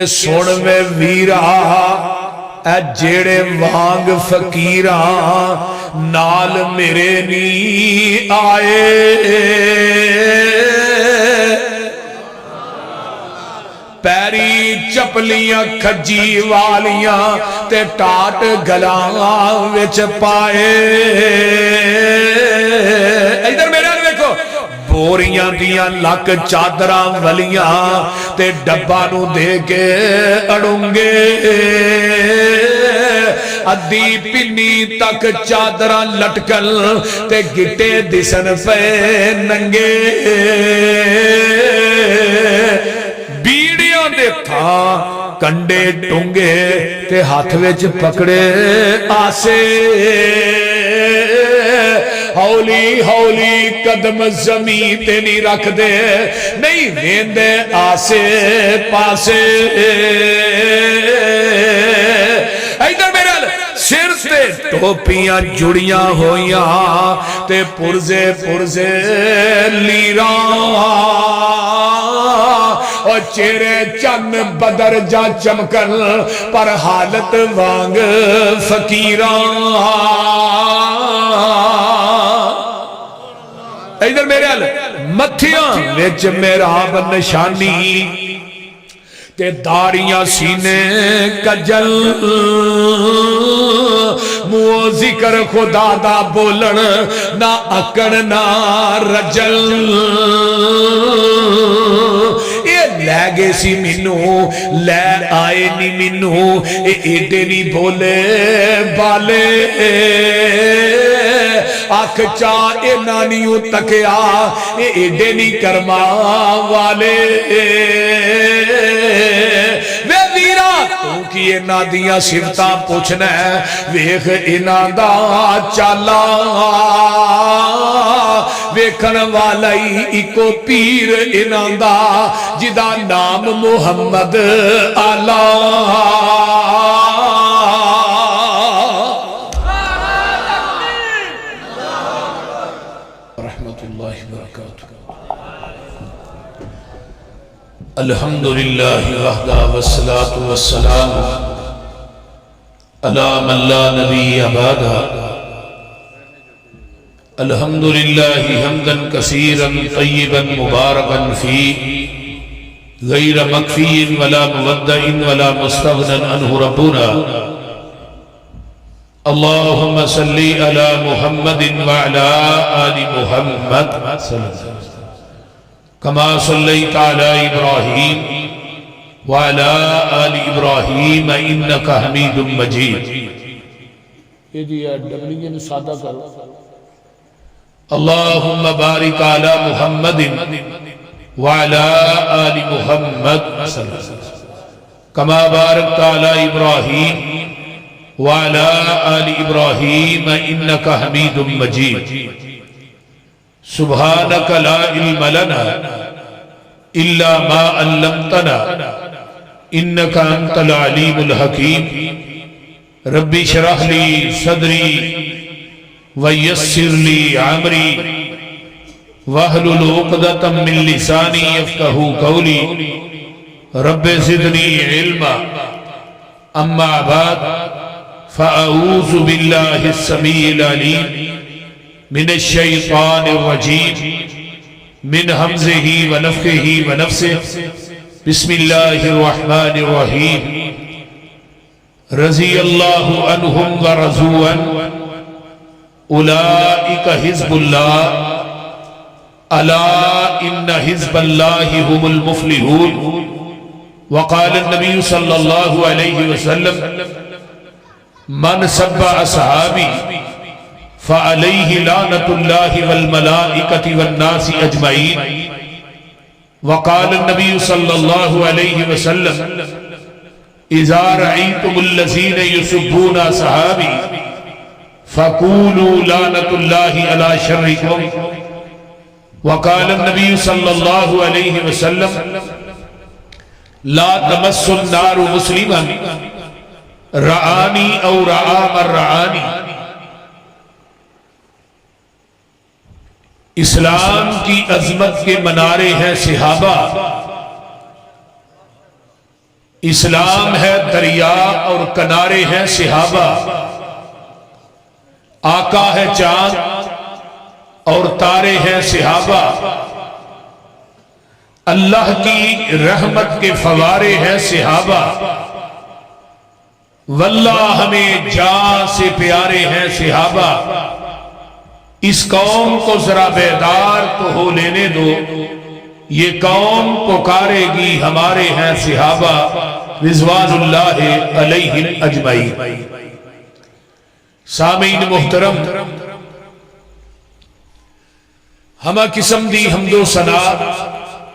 سن میں ویرا اے جیڑے وانگ فقیراں نال میرے نی آئے پیری چپلیاں کھجی والیاں تے ٹاٹ گلاں وچ پائے ادھر میرے دیکھو بوریاں دیاں لک چادراں ولیاں تے ڈبا نو دے کے اڑونگے ادھی پنی تک چادراں لٹکل تے گٹے دسن پہ ننگے بیڑیاں دے تھا کنڈے ٹونگے تے ہاتھ وچ پکڑے آسے ہولی ہولی قدم زمین تے نہیں رکھ دے نہیں ویندے آسے پاسے ایدر میرے سر تے ٹوپیاں جڑیاں ہویاں تے پرزے پرزے لیراں اور چہرے چند بدر جا چمکن پر حالت وانگ فقیراں ادھر میرے متھیاں وچ محراب نشانی تے داڑیاں سینے کجل منہ ذکر خدا دا بولن نہ اکڑ نہ رجل لے گے سی منو لے آئے نی منو ایڈے نی بولے بالے آنکھ چاہے نانیوں تکیا ایڈے نی کرما والے وے ویرا تو کی اینا دیا صفتاں پوچھنا ہے ویخ اینا دا چالا ویکھن والائی ایکو پیر اینا دا جدا نام محمد اللہ رحمت اللہ وبرکاتہ الحمدللہ وحدہ والصلاة والسلام علی من لا نبی بعدہ الحمدللہ حمدا کثیرا طیبا مبارکا فی غیر مکفی ولا مودع ولا مستغنا عنہ ربنا اللہم صلی علی محمد وعلا آل محمد کما صلیت علی ابراہیم وعلا آل ابراہیم انکا حمید مجید یہ جی ڈبلیے نے سادہ کرو اللہم بارک علی محمد وعلا آل محمد کما بارکت علی ابراہیم وعلا آل ابراہیم انکا حمید مجید سبحانک لا علم لنا الا ما علمتنا انکا انت العلیم الحکیم ربی شرح لی صدری ویسر لی عمری وَاحْلُلْ عُقْدَةً مِّن لِّسَانِي يَفْقَهُوا قَوْلِي رَبِّ زِدْنِي عِلْمًا أَمَّا بَعْدُ فَأَعُوذُ بِاللَّهِ السَّمِيعِ الْعَلِيمِ مِنَ الشَّيْطَانِ الرَّجِيمِ مِنْ هَمْزِهِ وَنَفْخِهِ وَنَفْثِهِ بسم الله الرحمن الرحيم رضي الله عنهم ورضوا عنه أولئك حزب الله ألا إن حزب الله هم المفلحون وقال النبي صلى الله عليه وسلم من سب أصحابي فعليه لعنة الله والملائكة والناس أجمعين وقال النبي صلى الله عليه وسلم إذا رأيتم الذين يسبون أصحابي فقولوا لعنة الله على شركم وقال النبي صلى الله عليه وسلم لا تمس النار مسلما رعاني او رعا من رعاني اسلام کی عظمت کے منارے ہیں صحابہ، اسلام ہے دریا اور کنارے ہیں صحابہ، آقا ہے چاند اور تارے ہیں صحابہ، اللہ کی رحمت کے فوارے ہیں صحابہ، واللہ ہمیں جان سے پیارے ہیں صحابہ۔ اس قوم کو ذرا بیدار تو ہو لینے دو، یہ قوم پکارے گی ہمارے ہیں صحابہ، رضوان اللہ علیہم اجمعین۔ سامعین محترم، ہمہ قسم دی حمد و ثنا،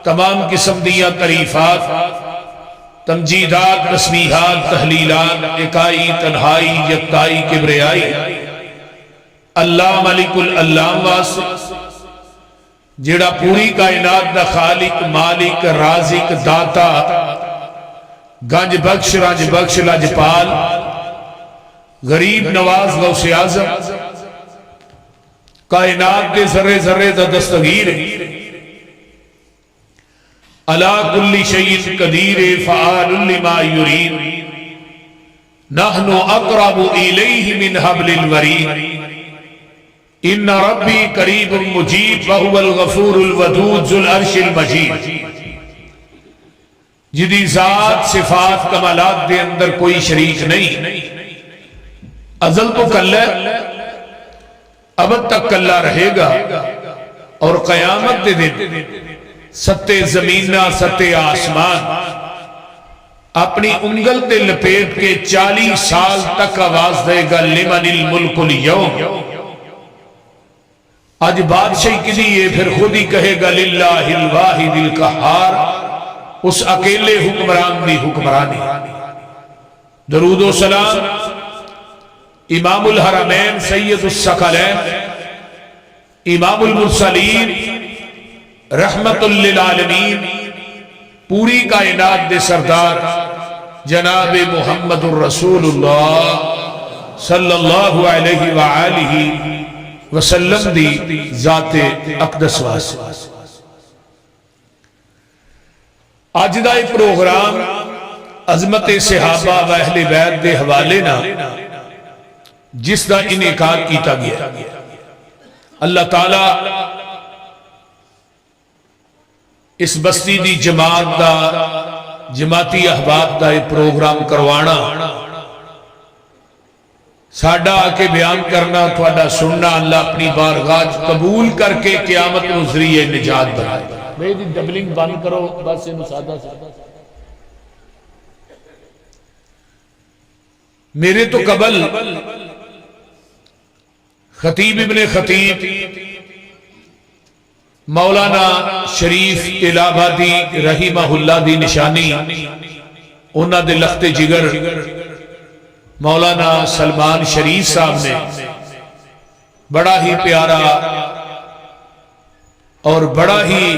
تمام قسم دیا تعریفات، تمجیدات، تسبیحات، تحلیلات، اکائی، تنہائی، یکتائی، کبریائی اللہ ملک العلام واسطے جڑا پوری کائنات دا خالق، مالک، رازق، داتا، گنج بخش، رنج بخش، لجپال، غریب نواز، غوث اعظم، کائنات دے ذرے ذرے دا دستگیر، علا کل شیء قدیر، فعال لما یرید، نحن اقرب الیہ من حبل الورید، ان ربی قریب مجیب وہو الغفور الودود ذو العرش المجید۔ جدی ذات صفات کمالات دے اندر کوئی شریک نہیں، ازل تو کل ہے، ابد تک کلہ رہے گا، اور قیامت دے دن ستے زمینہ ستے آسمان اپنی انگل تے لپیٹ کے 40 سال تک آواز دے گا لمن الملک اليوم، آج بادشاہی کی دیئے، پھر خود ہی کہے گا للہ الواحد القہار، اس اکیلے حکمران دی حکمرانی۔ درود و سلام امام الحرمین سید الثقلین، امام المرسلین، رحمت للعالمین، پوری کائنات دے سردار جناب محمد الرسول اللہ صلی اللہ علیہ وآلہ وسلم دی ذات اقدس واسطے۔ آج دا یہ پروگرام عظمت صحابہ و اہل بیت دے حوالے نا جس دا انعقاد کیتا گیا، اللہ تعالی اس بستی دی جماعت دا، جماعتی احباب دا یہ پروگرام کروانا، ساڈا آکے بیان کرنا، تھوڑا سننا، اللہ اپنی بارگاہ قبول کر کے قیامت و ذریعہ نجات بنائے۔ بھئی دی ڈبلنگ بند کرو، بس انہوں سادہ سادہ۔ میرے تو قبل خطیب ابن خطیب مولانا شریف الہ آبادی رحمہ اللہ دی نشانی، انہاں دے لخت جگر مولانا سلمان شریف صاحب نے بڑا ہی پیارا اور بڑا ہی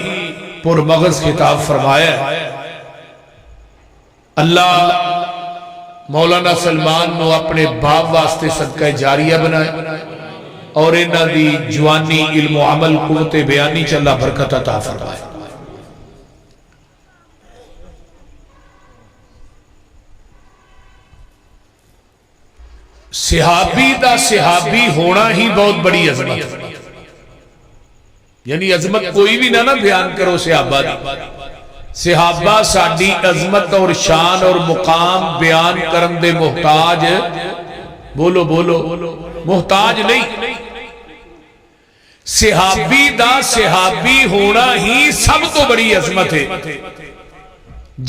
پرمغز خطاب فرمایا۔ اللہ مولانا سلمان نو اپنے باپ واسطے صدقہ جاریہ بنائے، اور انہاں دی جوانی، علم و عمل، قوت بیانی چ اللہ برکت عطا فرمائے۔ صحابی دا صحابی ہونا ہی بہت بڑی عظمت، یعنی عظمت کوئی بھی نہ بیان کرو صحابہ دی، صحابہ ساڈی عظمت اور شان اور مقام بیان کرن دے محتاج، بولو بولو، محتاج نہیں۔ صحابی دا صحابی ہونا ہی سب تو بڑی عظمت ہے۔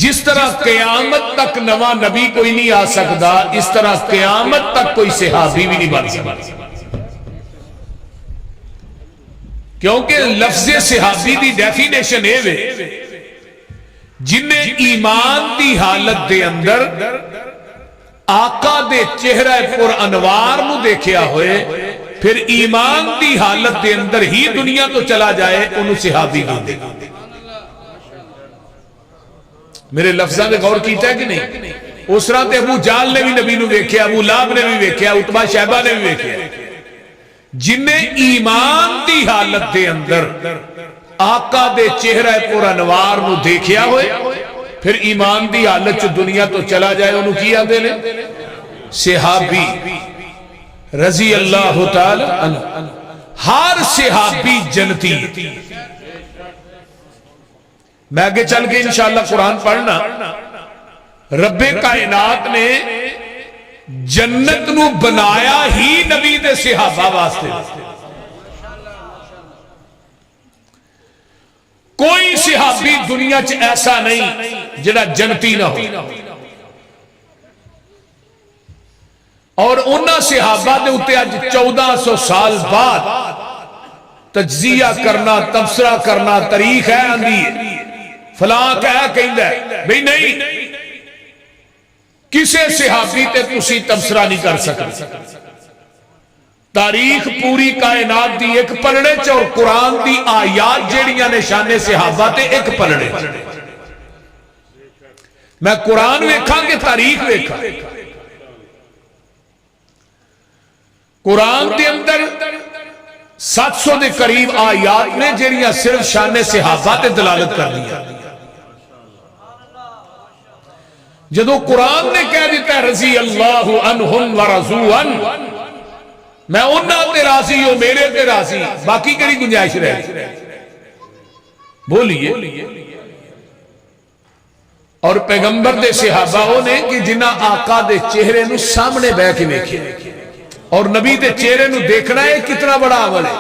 جس طرح قیامت تک نواں نبی کوئی نہیں آ سکتا، اس طرح قیامت تک کوئی صحابی بھی نہیں بن سکتا، کیونکہ لفظ صحابی دی ڈیفینیشن ہے جنہیں ایمان دی حالت دے اندر آقا دے چہرہ پر انوار نو دیکھیا ہوئے، پھر ایمان دی حالت دے اندر ہی دنیا تو چلا جائے، انہوں صحابی دے۔ میرے لفظاں دے غور کیتا ہے کہ نہیں؟ اس طرح تے ابو جال نے بھی نبی نو ویکھیا، ابو لہب نے بھی ویکھیا، عتبہ شیبہ نے بھی ویکھیا، جنہیں ایمان دی حالت دے اندر آقا دے چہرہ پر انوار نو دیکھیا ہوئے، پھر ایمان دی حالت چ دنیا تو چلا جائے انہوں کی آدھے نے صحابی رضی اللہ تعالی عنہ. ہر صحابی جنتی. میں آگے چل کے انشاءاللہ قرآن پڑھنا. رب کائنات نے جنت نو بنایا ہی نبی دے صحابہ واسطے. کوئی صحابی دنیا چ ایسا نہیں جڑا جنتی نہ ہو. اور انہاں صحابہ دے اتے آج 1400 سال بعد تجزیہ کرنا تبصرہ کرنا تاریخ ہے آندھی فلاں کہہ کہیں ہے بھئی نہیں کسے صحابی تے تسی تبصرہ نہیں کر سکتے. تاریخ پوری کائنات دی ایک پلڑے چ اور قرآن دی آیات جیڑیاں نے شان صحابہ تے ایک پلڑے. میں قرآن ویکھاں کہ تاریخ ویکھاں. قرآن دے اندر 700 دے قریب آیات نے جیڑیاں صرف شان صحابہ تے دلالت کر دیا. جدو قرآن نے کہہ دیتا ہے رضی اللہ عنہم ورضوا عنہ میں انہاں تے راضی ہوں میرے تے راضی باقی کری گنجائش رہے بولیے. اور پیغمبر دے صحابہ نے کہ جنہ آقا دے چہرے نو سامنے بہ کے دیکھے اور نبی دے چہرے نو دیکھنا ہے کتنا بڑا عمل ہے.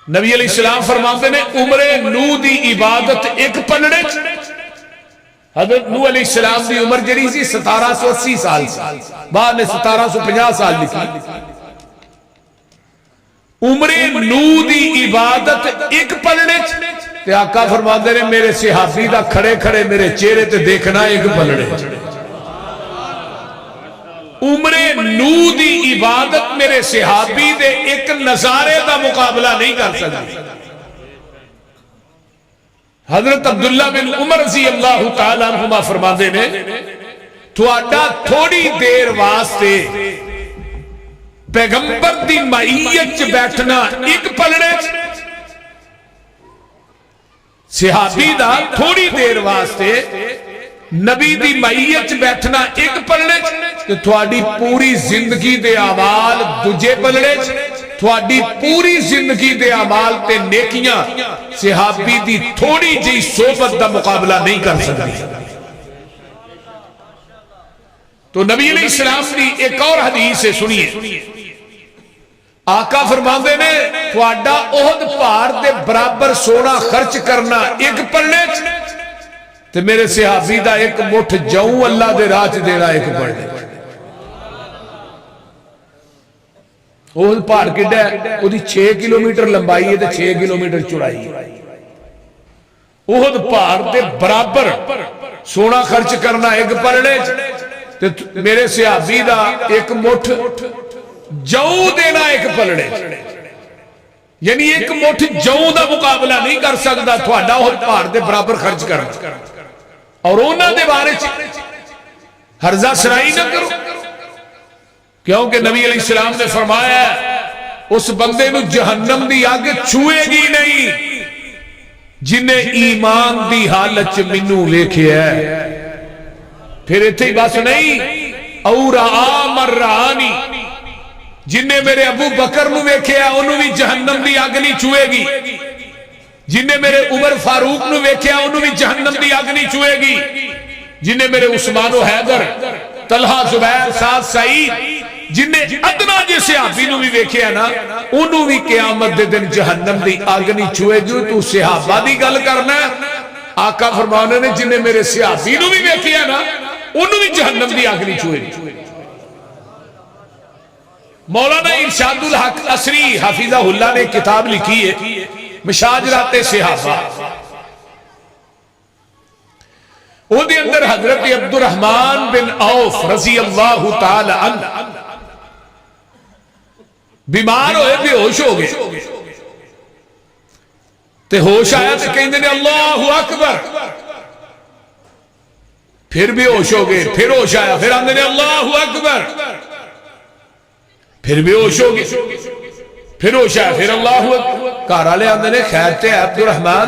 نبی علیہ السلام فرماتے نے عمر نو دی عبادت ایک پلڑے. حضرت نوح علیہ السلام دی عمر جری سی 1780 سال بعد نے 1750 سال لکھی. عمر نو دی عبادت ایک پلڑے تے آقا فرماتے نے میرے صحابی دا کھڑے کھڑے میرے چہرے تے دیکھنا ایک پلڑے. عمر نو دی عبادت میرے صحابی دے ایک نظارے دا مقابلہ نہیں کر سکتی. حضرت عبداللہ بن عمر رضی اللہ تعالیٰ عنہما فرماندے نے تھوڑا تھوڑی دیر واسطے پیغمبر دی معیت بیٹھنا ایک پلڑے. صحابی دا تھوڑی دیر واسطے نبی دی معیت بیٹھنا ایک پلڑے کہ تھوڑی پوری زندگی دے اعمال دوجے پلڑے. تھوڑی پوری زندگی دے اعمال تے نیکیاں صحابی دی تھوڑی جی صحبت دا مقابلہ نہیں کر سکتی. تو نبی علیہ السلام دی ایک اور حدیث سے سنیے. آقا فرماندے نے تھوڑا احد پہاڑ دے برابر سونا خرچ کرنا ایک پلڑے تے میرے صحابی دا ایک مٹھ جاؤں اللہ دے راہ دینا ایک پلڑے. وہ پہاڑ کڈا ہے وہ 6 کلومیٹر لمبائی ہے تے 6 کلومیٹر چوڑائی ہے. احد پہاڑ دے برابر سونا خرچ کرنا ایک پلڑے تے میرے صحابی دا ایک مٹھ جاؤں دینا ایک پلڑے. یعنی ایک مٹھ جاؤں دا مقابلہ نہیں کر سکتا تھوڑا احد پہاڑ دے برابر خرچ کرنا. اور انہاں دے بارے ہرزہ سرائی نہ کرو کیونکہ نبی علیہ السلام نے فرمایا اس بندے نو جہنم دی آگ چھوئے گی نہیں جنہیں ایمان دی حالت منو ویکھیا ہے. پھر اتھے ہی بس نہیں اور آمر رہانی جنہیں میرے ابو بکر نو ویکھیا انہوں بھی جہنم دی آگ نہیں چھوئے گی. جنہیں میرے عمر فاروق نو ویکھیا انہوں بھی جہنم دی آگ نہیں چھوئے گی. جنہیں میرے عثمان و حیدر طلحہ زبیر سعد سعید جنہیں ادنا جیسے صحابی نو بھی ویکھیا نا انہوں بھی قیامت دے دن جہنم دی آگ نہیں چھوئے جو تو صحابہ دی گل کرنا ہے. آقا فرمانے نے جنہیں میرے صحابی نو بھی ویکھیا نا انہوں بھی جہنم دی آگ نہیں چھوئے. مولانا ارشاد الحق عصری حافظہ اللہ نے کتاب لکھی ہے مشاجرات صحابہ. وہ دے اندر حضرت عبد الرحمن بن عوف رضی اللہ تعالی عنہ بیمار ہوئے بے ہوش ہو گئے تے ہوش آیا تے کہیں نے اللہ اکبر پھر بے ہوش ہو گئے پھر ہوش آیا پھر آندے نے اللہ اکبر پھر بے ہوش ہو گئے پھر ہوش آیا پھر اللہ اکبر. گھر والے آندے نے خیر تے عبد الرحمن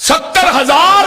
70,000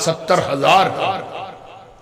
70,000।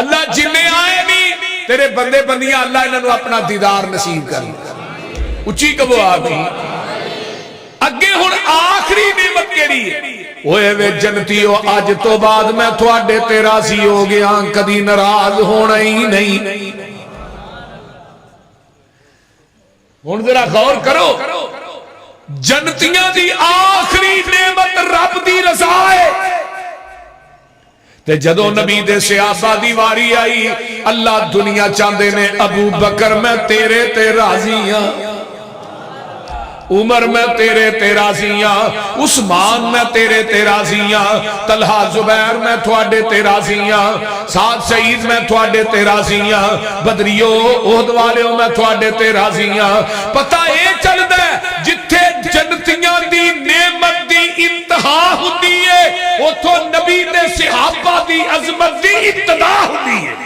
اللہ جننے آئے نہیں تیرے بندے بندیاں اللہ انہوں اپنا دیدار نصیب کر اچھی کبو آگئی اگے ہن آخری نعمت کیڑی ہے اوے وے جنتیو آج تو بعد میں تھوڑے تے راضی ہو گیا کدی ناراض ہونا ہی نہیں ہن ذرا غور کرو جنتیاں دی آخری نعمت رب دی رضا ہے تے جدو نبی دے صحابہ دی واری آئی اللہ دنیا چاندے نے ابو بکر میں تیرے تے راضی ہاں عمر میں تیرے تے راضی ہاں عثمان میں تیرے تے راضی ہاں طلحہ زبیر میں تھوڑے تے راضی ہاں سعد سعید میں تھوڑے تے راضی ہاں بدریو احد والیوں میں تھوڑے تے راضی ہاں پتہ اے چل دے جتھے جنتیاں دی نعمت دی انتہا ہوتی ہے اتھوں نبی دے صحابہ دی عظمت دی ابتدا ہوتی ہے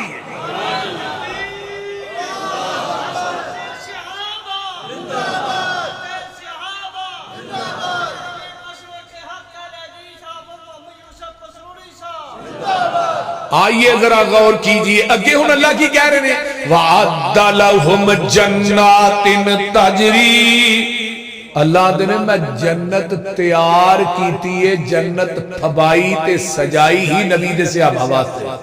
آئیے ذرا غور کیجئے اگے ہن اللہ کی کہہ رہے ہیں وَعَدَّ لَهُمْ جَنَّاتٍ تَجْرِي اللہ دنے میں جنت تیار کیتی ہے جنت پھبائی تے سجائی ہی نبی دے سے آباد سے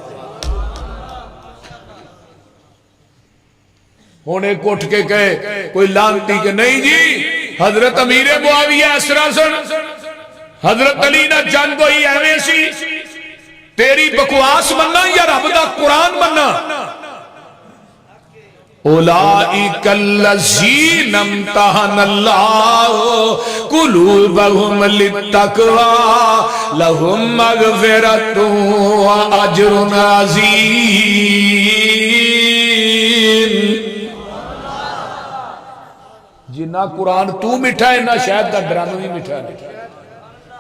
ہونے کوٹ کے کہے کوئی لانتی کہ نہیں جی حضرت امیر معاویہ اسرا سن حضرت علی نہ جنگ ہوئی ایویں سی تیری بکواس مننا یا رب دا قرآن مننا اولئک الذین امتحن اللہ قلوبہم للتقوی لہم مغفرۃ واجر عظیم جنہ قرآن تو مٹھا ہے نہ شاید دا ڈرامہ بھی مٹھا ہے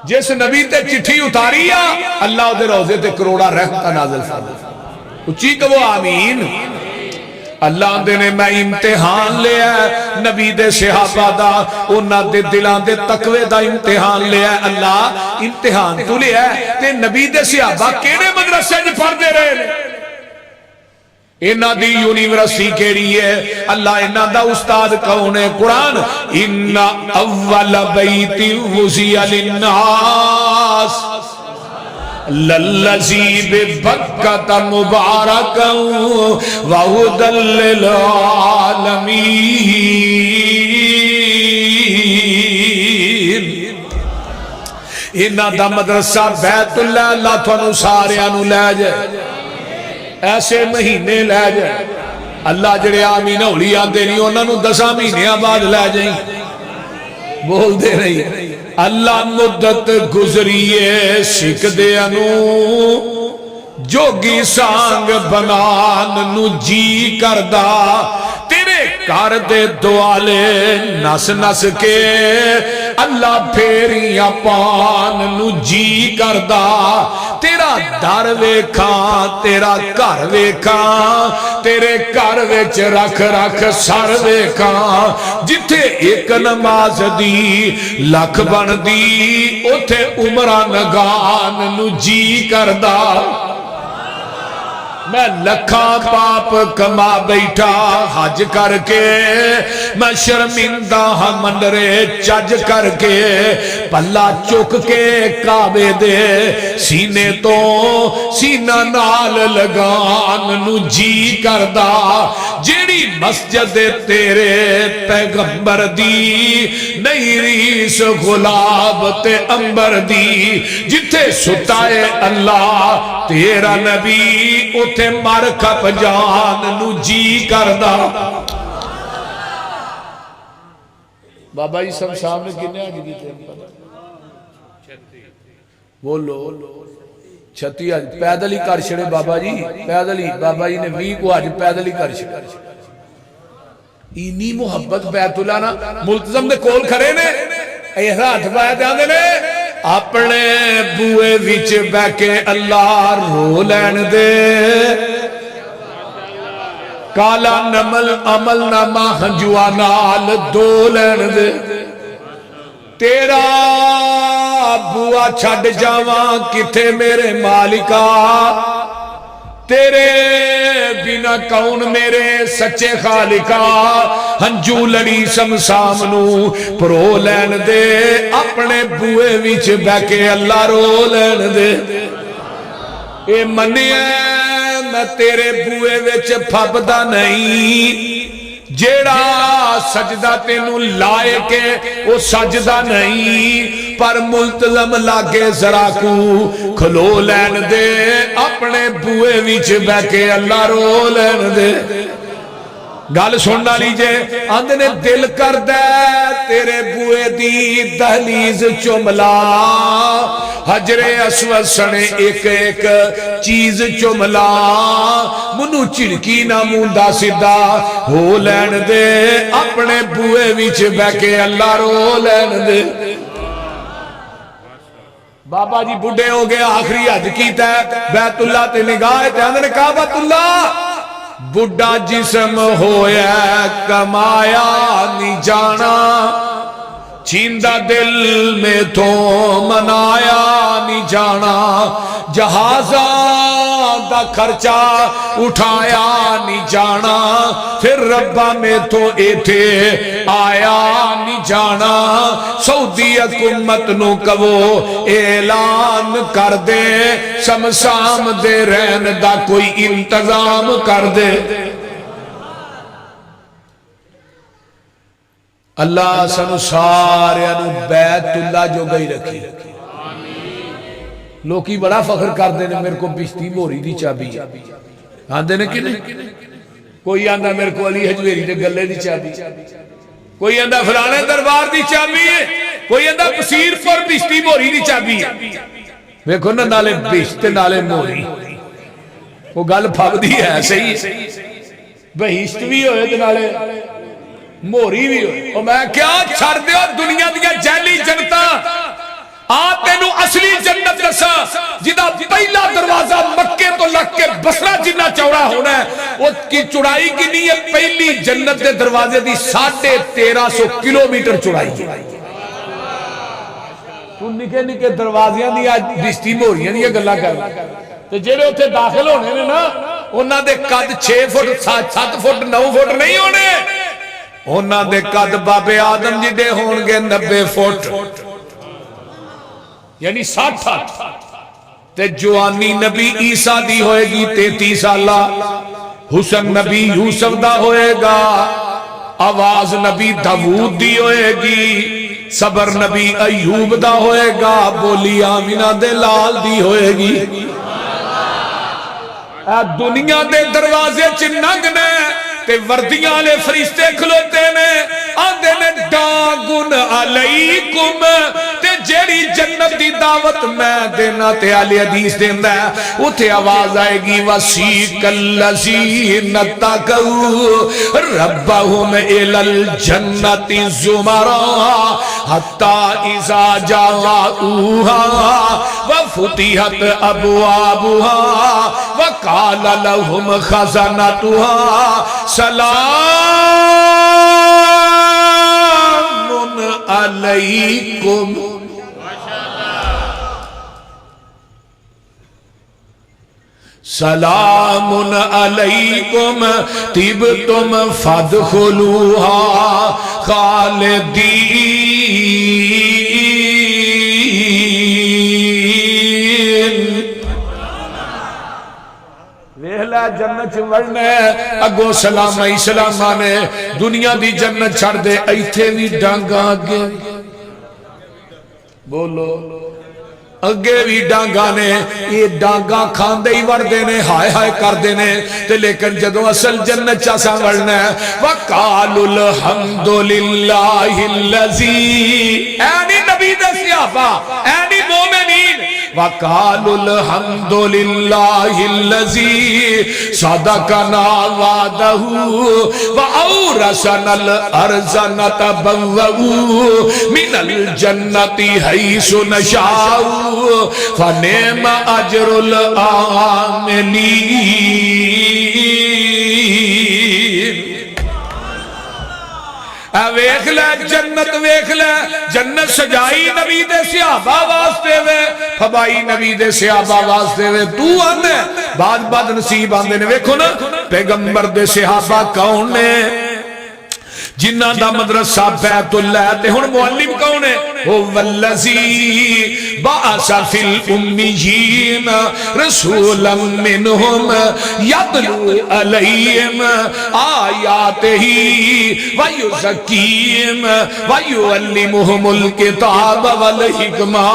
جس نبی تے چٹھی اتاری اللہ دے روزے تے کروڑا رحمت نازل فرمائے اچھی کہ وہ آمین اللہ دے نے میں امتحان لیا نبی دے صحابہ دا انہاں دے دلان دے تقوی دا امتحان لیا اللہ امتحان تو لیا تے نبی دے صحابہ کیڑے مدرسے جو پڑھ دے رہے انہاں دی یونیورسٹی کیڑی ہے اللہ انہاں دا استاد کون ہے قرآن ان اول بیت وضع للناس للذی ببکۃ مبارکا وہدی للعالمین انہاں دا مدرسہ بیت اللہ اللہ تھانو ساریانو لے جائے ایسے مہینے لے جائیں اللہ جڑے آمین اولیاء دے نہیں انہوں نے 10 مہینے بعد لے جائیں بول دے رہی اللہ مدت گزریے سکھ دے انو جوگی سانگ بنان نو جی کردہ تیرے کار دے دوالے نس نس کے اللہ پھیریاں پان نو جی کردہ تیرا در ویکھاں تیرا گھر ویکھاں تیرے گھر وچ رکھ رکھ سر ویکھاں جتھے ایک نماز دی لکھ بن دی اوتھے عمرہ نگان نو جی کردہ میں لکھاں پاپ کما بیٹھا حج کر کے میں شرمندہ ہاں منرے چج کر کے پلہ چک کے کعبے دے سینے تو سینہ نال لگان نو جی کردہ جیڑی مسجد تیرے پیغمبر دی نہیں ریس غلاب تے امبر دی جتھے ستائے اللہ تیرا نبی اتھے مر کھپ جان نو جی کردہ بابا جی سب سامنے کنے آج دی تھے بولو چھتی آج پیدل ہی کر چھڑے بابا جی پیدل ہی بابا جی نے بھی کو آج پیدل ہی کر چھڑے اینی محبت بیت اللہ نا ملتزم دے کول کھڑے نے احرات بایا جاندے نے اپنے بوئے وچ بیکے اللہ رو لین دے کالا نمل عمل نامہ ہنجوا نال دو لین دے تیرا بوا چھڑ جاواں کتے میرے مالکا تیرے بنا کون میرے سچے خالقا ہنجو لڑی سمسام نو پرو لین دے اپنے بوئے وچ بہ کے اللہ رو لین دے اے منیا میں تیرے بوئے وچ پھبدا نہیں جیڑا سجدہ تینوں لائے کے وہ سجدہ نہیں پر ملتزم لاگے ذرا کو کھلو لین دے اپنے بوئے وچ بہ کے اللہ رو لین دے گل سننا لیجئے آندے نے دل کر دے تیرے بوئے دی دہلیز چملا حجر اسود سنے ایک ایک چیز چملا منو چڑکی نہ موندا سدھا ہو لین دے اپنے بوئے وچ بہ کے اللہ رو لین دے بابا جی بڑھے ہو گئے آخری حج کیتا ہے بیت اللہ تے نگاہ تے آندے نے کعبۃ اللہ بڑھا جسم ہویا کمایا نہیں جانا چیندہ دل میں تو منایا نہیں جانا جہازہ دا خرچہ اٹھایا نہیں جانا پھر ربا میں تو ایتھے آیا نہیں جانا سعودی حکومت نو کہو اعلان کر دے سمسام دے رہن دا کوئی انتظام کر دے اللہ سنو سارے انو بیت اللہ جو گئی رکھی لوکی بڑا فخر کر دینے میرے کو بشتی موری دی چابی آندے نے کنے کوئی آندہ میرے کو علی حجویری دے گلے دی چابی کوئی آندہ فلانے دربار دی چابی ہے کوئی آندہ پسیر پر بشتی موری دی چابی ہے ویکھو نا نالے بشت نالے موری وہ گل پھب دی ہے صحیح بہشت بھی ہوئے دے نالے موری بھی ہوئے اور میں کیا چھڑ دے ہو دنیا دیا جیلی جنتا آتے نو اصلی جنت رسا جدہ پہلا دروازہ مکے تو لگ کے بسرہ جنہ چوڑا ہونا ہے اس کی چوڑائی کی نہیں ہے پہلی جنت دے دروازے دی 1350 کلومیٹر چوڑائی ہے تو نکے نکے دروازیاں دی آج بشتی موریاں دی گلہ کر تو جیلے اتھے داخل ہونے نے نا انہاں دے قد 6 فٹ 7 فٹ 9 فٹ نہیں ہونے انہاں دے قد بابے آدم جی دے ہونگے 90 فٹ یعنی 60 تے جوانی نبی عیسیٰ دی ہوئے گی 33 سالہ حسن نبی یوسف دا ہوئے گا آواز نبی داود دی ہوئے گی صبر نبی ایوب دا ہوئے گا بولی آمینہ دے لال دی ہوئے گی دنیا دے دروازے چننگ نے تے وردیاں لے فرشتے کھلوتے نے آندے نے ڈاگن علیکم تے جیڑی جنت دی دعوت میں دینا تے علی حدیث دیندہ ہے اتھے آواز آئے گی وَسِيقَ الَّذِينَ اتَّقَوْا رَبَّهُمْ إِلَى الْجَنَّةِ زُمَرًا حَتَّى إِذَا جَاءُوهَا وَفُتِحَتْ أَبْوَابُهَا وَقَالَ لَهُمْ خَزَنَتُهَا سلام علیکم سلام علیکم طبتم فادخلوها خالدین ویہلا جنت ورنے اگو سلام ای سلام آنے دنیا دی جنت چھڑ دے ایتھے بھی ڈانگا آگے بولو اگے بھی ڈانگا نے یہ ڈانگا کھان دے ہی ور دینے ہائے ہائے کر دینے تے لیکن جدو اصل جنت چاسا ورنے وَقَالُ الْحَمْدُ لِلَّهِ الَّذِي اینی نبی دے سیافہ اینی مومنین وَقَالُ الْحَمْدُ لِلَّهِ الَّذِي صَدَقَنَا وَعْدَهُ وَأَوْرَثَنَا الْأَرْضَ نَتَبَوَّأُ مِنَ الْجَنَّةِ حَيْثُ نَشَاءُ فَنِعْمَ أَجْرُ الْعَامِلِينَ اے ویکھ لے جنت ویکھ لے جنت سجائی نبی دے صحابہ واسطے وے فبائی نبی دے صحابہ واسطے وے تو آنے بعد بعد نصیب آندے نے ویکھو نا پیغمبر دے صحابہ کون نے جنہ دا مدرسہ بیت اللہ تے ہن معلم کون ہے هو الذی بعث فی الامیین رسولا منہم یتلو علیہم آیاتہ ویزکیہم ویعلمہم الکتاب والحکمہ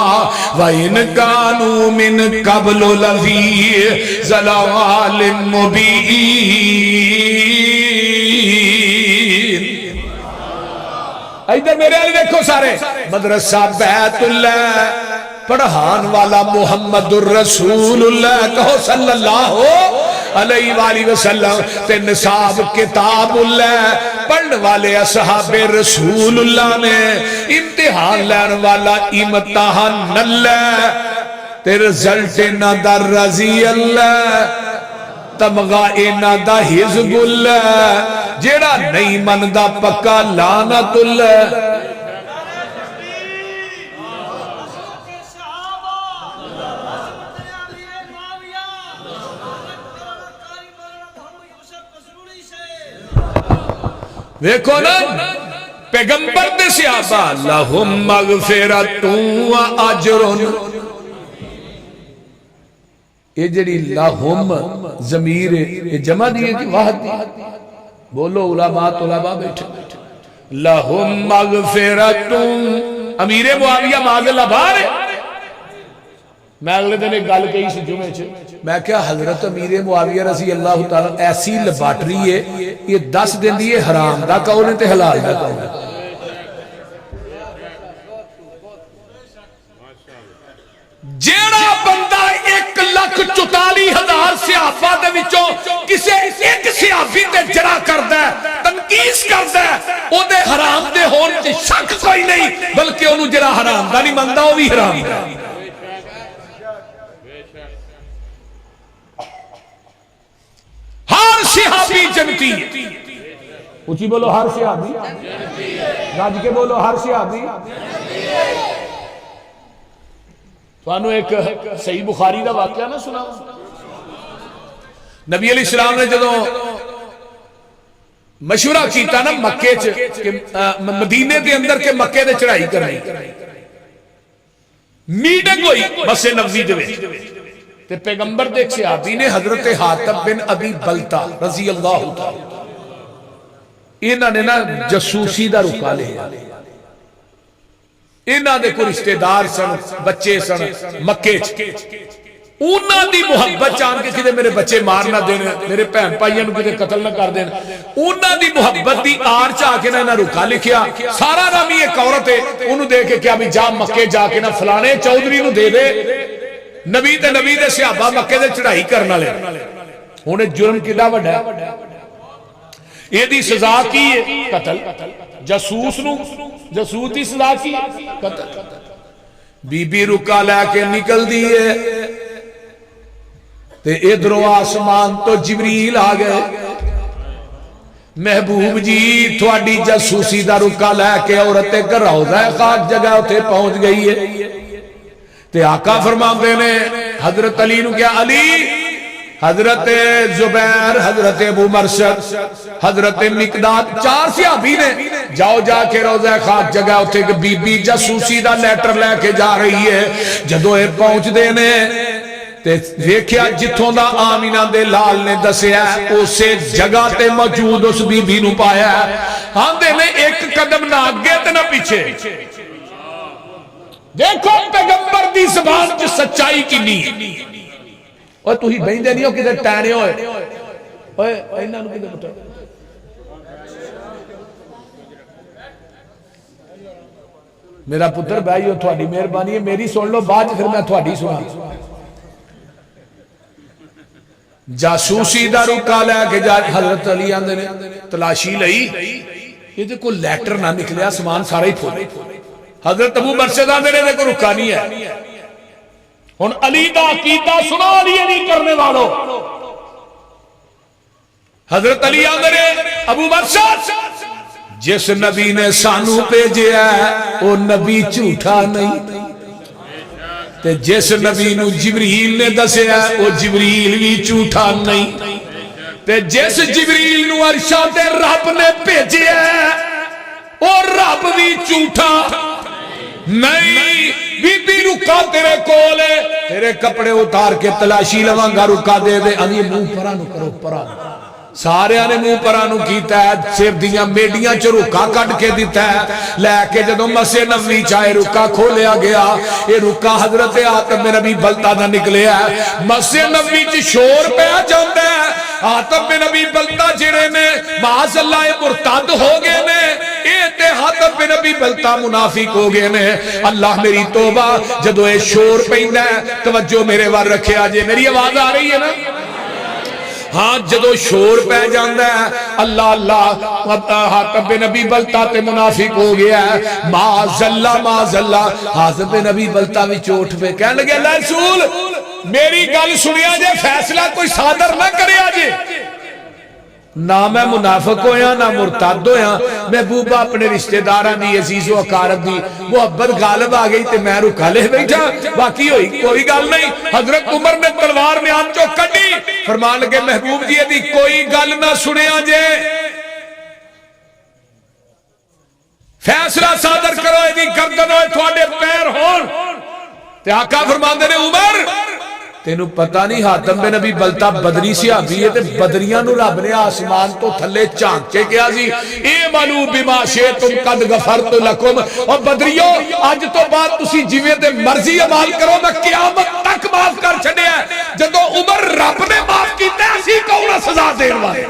وَإِنْ كَانُوا مِنْ قَبْلُ لَفِی ضَلَالٍ مُبِینٍ ادھر میرے علی دیکھو سارے مدرسہ بیت اللہ پڑھان والا محمد الرسول اللہ کہو صلی اللہ علیہ وآلہ وسلم تے نصاب کتاب اللہ پڑھن والے اصحاب رسول اللہ نے امتحان لین والا امتحان اللہ تے رزلٹ نہ در رضی اللہ تمغہ اینا دا حزب اللہ جیڑا نہیں من دا پکا لعنت اللہ ویکھو نا پیغمبر دے صحابہ لہم مغفرت و اجر یہ جڑی لہم ضمیر یہ جمع دیئے کہ واحد دیئے بولو علماء طلباء بیٹھے لہم مغفرت امیر معاویہ معاذ اللہ بارے میں اگلے دن ایک گل کہی سی جمعے چھے میں کہا حضرت امیر معاویہ رضی اللہ تعالیٰ ایسی لباٹری ہے یہ 10 دن دیئے حرام دا کہونے تے حلال دا کہونے جیڑا بندہ 1,44,000 صحابہ دے وچوں کسے ایک صحابی تے جرا کردہ ہے تنقیس کردہ ہے او دے حرام دے ہون تے شک کوئی نہیں بلکہ انہوں جرا حرام دا نہیں مندہ وہ بھی حرام دا ہر صحابی جنتی اچھی بولو ہر صحابی راج کے بولو ہر صحابی تو انہوں ایک صحیح بخاری دا واقعہ نہ سنا نبی علیہ السلام نے جدو مشورہ کیتا نا مکے مدینے دے اندر کے مکے دے چڑھائی کرنی میٹنگ ہوئی بس نبوی دے تے پیغمبر دے صحابی نے حضرت حاتب بن ابی بلتا رضی اللہ تعالی انہاں نے نا جسوسی دا رکا لے انہاں دے کو رشتہ دار سن بچے سن مکے انہاں دی محبت چاہن کے کدے میرے بچے مار نہ دینے میرے پہن پائیاں نو کدے قتل نہ کر دینے انہاں دی محبت دی آر چاہ کے نہ رکھا لکھیا سارا رامی ایک عورت ہے انہوں دے کے کیا بھی جا مکے جا کے نہ فلانے چودری نو دے دے نبی دے صحابہ مکے دے چڑھائی کرنا لے انہیں جرم کدہ وڈا ہے یہ دی سزا کی ہے قتل جاسوس نو جاسوس دی سزا کی قتل بی بی رکا لے کے نکل دیئے تے ادھروں آسمان تو جبریل آ گئے محبوب جی تھوڑی جاسوسی دا رکا لے کے عورتیں کر روضہ خاک جگہ اتے پہنچ گئی ہے تے آقا فرماندے نے حضرت علی نو کیا علی حضرت زبیر حضرت ابو مرشد حضرت مقداد 4 صحابی نے جاؤ جا کے روضہ خاک جگہ اتے بی بی جاسوسی دا لیٹر لے کے جا رہی ہے جدو اے پہنچ دینے تے دیکھیا جتھوں دا آمینہ دے لال نے دسیا ہے اسے جگہ تے موجود اس بی بی نو پایا ہے ہاں دے میں ایک قدم نہ آگے تے نہ پیچھے دیکھو پیغمبر دی زبان جو سچائی کی نہیں اور تو ہی بہن دے نہیں ہو کدھر ٹینے ہوئے اوہ اینا نو کدھر بتا میرا پتر بھائی ہو تھوڑی مہربانی ہے میری سن لو بعد پھر میں تھوڑی سنا جاسوسی دا رکا لے کے جا حضرت علی آندے نے تلاشی لئی یہ دے کو لیٹر نہ نکلیا سامان سارا ہی پھول حضرت ابو مرشد آندے نے کو رکا نہیں ہے ہن علی دا عقیدہ سنا علی نہیں کرنے والو حضرت علی آندے نے ابو مرشد جس نبی نے سانو بھیجیا وہ نبی جھوٹا نہیں، تے جس نبی نو جبریل نے دسیا وہ جبریل بھی جھوٹا نہیں، تے جس جبریل نو عرشاں تے رب نے بھیجیا وہ رب بھی جھوٹا نہیں۔ بی بی رکا تیرے کولے، تیرے کپڑے اتار کے تلاشی لواں گا، رکا دے دے انی منہ پرانو کرو پرانو، سارے نے منہ پرانو کیتا ہے، سر دیاں میڈیاں چ رکا کٹ کے دیتا ہے، لے کے جدوں مسجد نبوی چاہے رکا کھولیا گیا، یہ رکا حضرت آتم نبی بلتا دا نکلے ہے، مسجد نبوی چ شور پیا جاندا ہے، آتم نبی بلتا جڑے نے معاذ اللہ مرتد ہو گئے نے، حاتم بن نبی بلتا منافق ہو گئے نے۔ اللہ میری توبہ، جدو اے شور پیندا ہے توجہ میرے وال رکھے آجے، میری آواز آ رہی ہے نا؟ ہاں جدو شور پہ جاندہ ہے اللہ اللہ، حاتم بن نبی بلتا تے منافق ہو گیا ہے، معاذ اللہ حاتم بن نبی بلتا بھی چوٹ پہ کہنے لگے اللہ رسول میری گل سنیا جے، فیصلہ کوئی صادر نہ کرے آجے، نہ میں منافق ہویا نہ مرتد ہویا، محبوبہ اپنے رشتہ داران دی عزیز و اقارب دی محبت غالب آ گئی تے میں رکا لے بیٹھا، باقی ہوئی کوئی گل نہیں۔ حضرت عمر نے تلوار میں آن چو کٹی، فرمان لگے محبوب جی دی کوئی گل نہ سنے آجے، فیصلہ صادر کرو، دی گردن ہوئے تھوڑے پیر ہون، تے آقا فرمان دے نے عمر تینو پتہ نہیں حاتم بن نبی بلتا بدری صحابی ہے تے بدریاں نو رب نے آسمان تو تھلے چانک کے کیا جی اے مالو بما شئتم قد غفرت لکم، اور بدریوں آج تو بات تسی جیوے تے مرضی عمال کرو میں قیامت تک معاف کر چھڑے ہیں، جدو عمر رب نے معاف کیتے ہیں اسی کونا سزا دین والے۔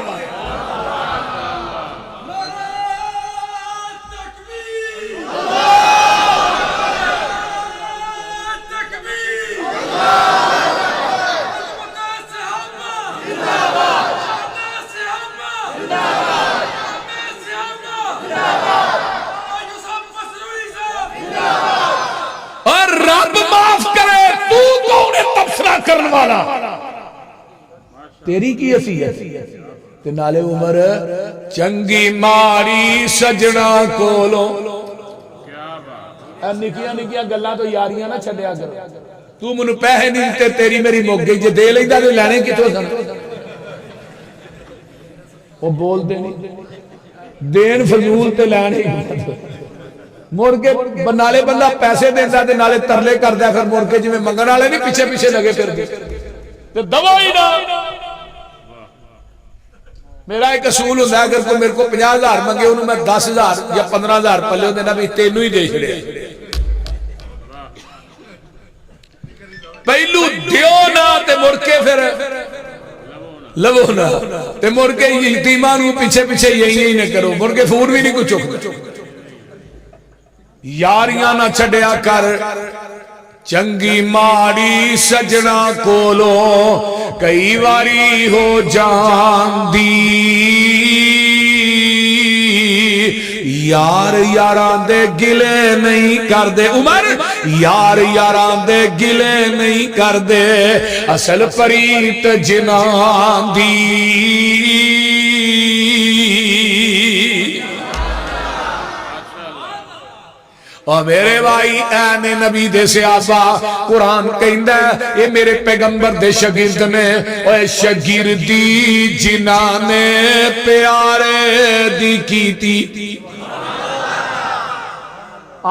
کرن والا تیری کی حیثیت تے نالے عمر چنگی ماری سجنا کولو، نکیاں نکیاں گلاں تو یاریاں نہ چھڈیا کر، تو منو پیسے نہیں تے تیری میری مک گئی، جے دے لیندا تے لینے کتھوں سن، وہ بول دے نہیں دین فضول تے لینے مڑ کے نالے بندہ پیسے دینا تے نالے ترلے کردا، پھر مڑ کے جویں منگن والے نہیں پیچھے پیچھے لگے پھر تے دوائی نہ۔ میرا ایک اصول ہوندا ہے اگر کوئی میرے کو 50,000 منگے انہوں میں 10,000 یا 15,000 پلے دینا بھی تینوں ہی دے چھڑے، پہلو دیو نہ تے مڑ کے پھر لو نہ، تے مڑ کے یتیماں نوں پیچھے پیچھے یہی نہ کرو، مڑ کے فون بھی نہیں کچھ چکتا، یاریاں نہ چھڑیا کر، چنگی ماری سجنا کولو کئی واری ہو جان دی، یار یاران دے گلے نہیں کر دے، عمر یار یاران دے گلے نہیں کر دے، اصل پریت جنان دی۔ اور میرے بھائی این نبی دے صحابہ قرآن کہندہ ہے یہ میرے پیغمبر دے شگرد نے، اے شگردی جنانے پیارے دی کیتی،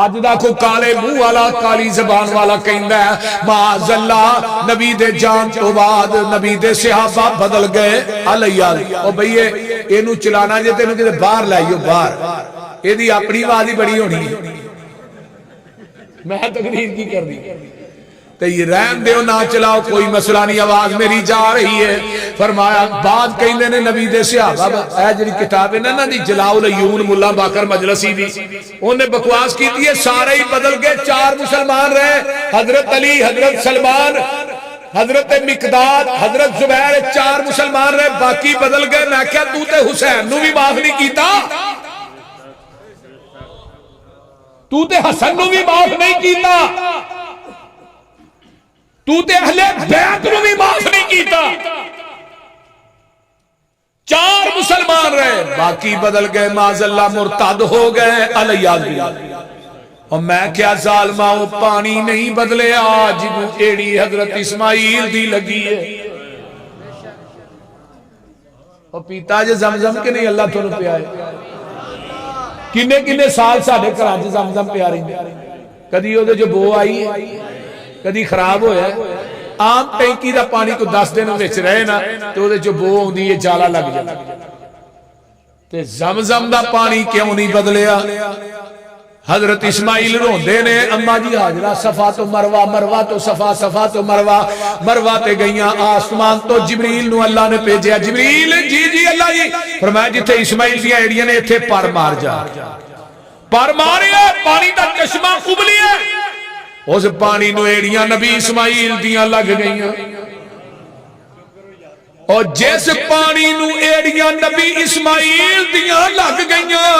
آج دا کو کالے منہ والا کالی زبان والا کہندہ ہے معاذ اللہ نبی دے جان تو بعد نبی دے صحابہ بدل گئے علیہ، اور بھئیے اینو چلانا جے تینو کہتے باہر لائیو باہر، یہ دی اپنی وادی بڑی ہونی ہے، میں تقریر کی کر دی تو یہ رحم دیو نہ چلاؤ کوئی مسئلہ نہیں، آواز میری جا رہی ہے۔ فرمایا بعد کہیں نے نبی دے صحابہ اے جڑی کتاب ہے نا دی جلاؤ العیون ملا باقر مجلسی دی، انہوں نے بکواس کی تھی سارے ہی بدل گئے، 4 مسلمان رہے، حضرت علی، حضرت سلمان، حضرت مقداد، حضرت زبیر، 4 مسلمان رہے، باقی بدل گئے۔ میں کیا تو تے حسین نو بھی معاف نہیں کیتا، تو تے حسن نو بھی معاف نہیں کیتا، تو تے اہل بیت نو بھی معاف نہیں کیتا، 4 مسلمان رہے، باقی بدل گئے، معاذ اللہ مرتد ہو گئے، علیہ باللہ۔ اور میں کیا ظالمہ ہوں، پانی نہیں بدلے آج ایڑی حضرت اسماعیل دی لگی ہے۔ اور پیتا جے زمزم کے نہیں، اللہ تو پیا ہے۔ کنے کنے سال ساڑھے کراچ زمزم پیا رہی ہیں، کدی وہ جو بو آئی ہے، کدی خراب ہویا ہے۔ عام ٹینکی دا پانی کو 10 دن وچ رہے نا تو وہ جو بو ہوندی ہے جالا لگ جاتا۔ تے زمزم دا پانی کیوں نہیں بدلیا؟ حضرت اسماعیل روندے نے، اما جی حاجرہ صفا تو مروہ، مروہ تو صفا، صفا تو مروہ، مروہ تے گئیاں آسمان تو جبریل نو اللہ نے بھیجیا، جبریل جی جی اللہ جی، فرمایا جتھے اسماعیل دیاں ایڑیاں نے اتھے پر مار جا، پر ماریا پانی دا چشمہ قبلی ہے، اس پانی نو ایڑیاں نبی اسماعیل دیاں لگ گئیاں۔ اور جیسے پانی نو ایڑیاں نبی اسماعیل دیاں لگ گئیاں،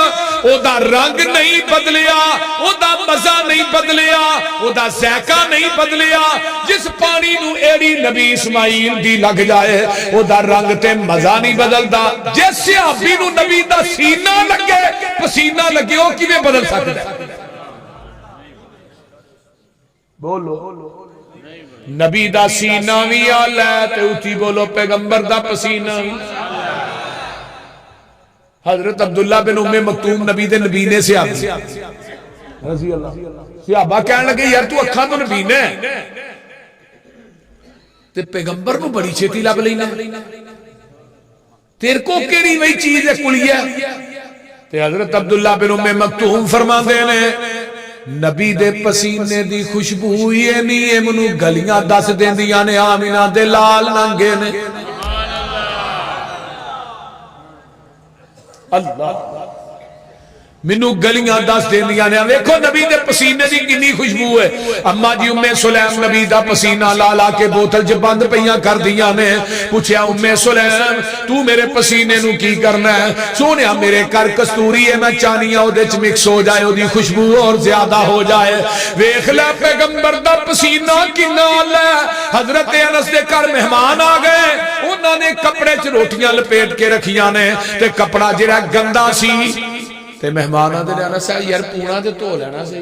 او دا رنگ نہیں بدلیا، او دا مزہ نہیں بدلیا، او دا ذائقہ نہیں بدلیا۔ جس پانی نو ایڑی نبی اسماعیل دی لگ جائے او دا رنگ تے مزہ نہیں بدلدا۔ جس صحابی نو نبی دا سینہ لگے، پسینہ لگے، او کیویں بدل سکدا ہے؟ بولو نبی دا سینہ بھی آلہ تے اچھی بولو پیغمبر دا پسینہ۔ حضرت عبداللہ بن ام مکتوم نبی دے نبینے سے آتے رضی اللہ، صحابہ کہنے لگے یار تو اکھاں تو نبینے تے پیغمبر نو بڑی چھیتی لب لینا، تیر کو کیڑی وہی چیز ہے کلیہ؟ تے حضرت عبداللہ بن ام مکتوم فرما دینے نبی دے پسینے دی خوشبو یہ نہیں ہے، منو گلیاں دس دین دیاں نے آمینہ دے لال ننگے نے۔ اللہ منو گلیاں دس دین دیاں نے، ویکھو نبی دے پسینے دی کنی خوشبو ہے۔ اما جی ام سلیم نبی دا پسینہ لالا کے بوتل جو بند پہیاں کر دیاں نے، پوچھیا ام سلیم تو میرے پسینے نو کی کرنا ہے؟ سونیا میرے کر کستوری ہے، میں چانیاں او دے چ مکس ہو جائے، او دی خوشبو اور زیادہ ہو جائے۔ ویکھ لے پیغمبر دا پسینہ کنا لے۔ حضرت انس دے گھر مہمان آ گئے، انہاں نے کپڑے چ روٹیاں لپیٹ کے رکھیاں نے تے کپڑا جڑا گندا سی تے مہمان آدھے لینا سا یار پونا تے تو لینا سی۔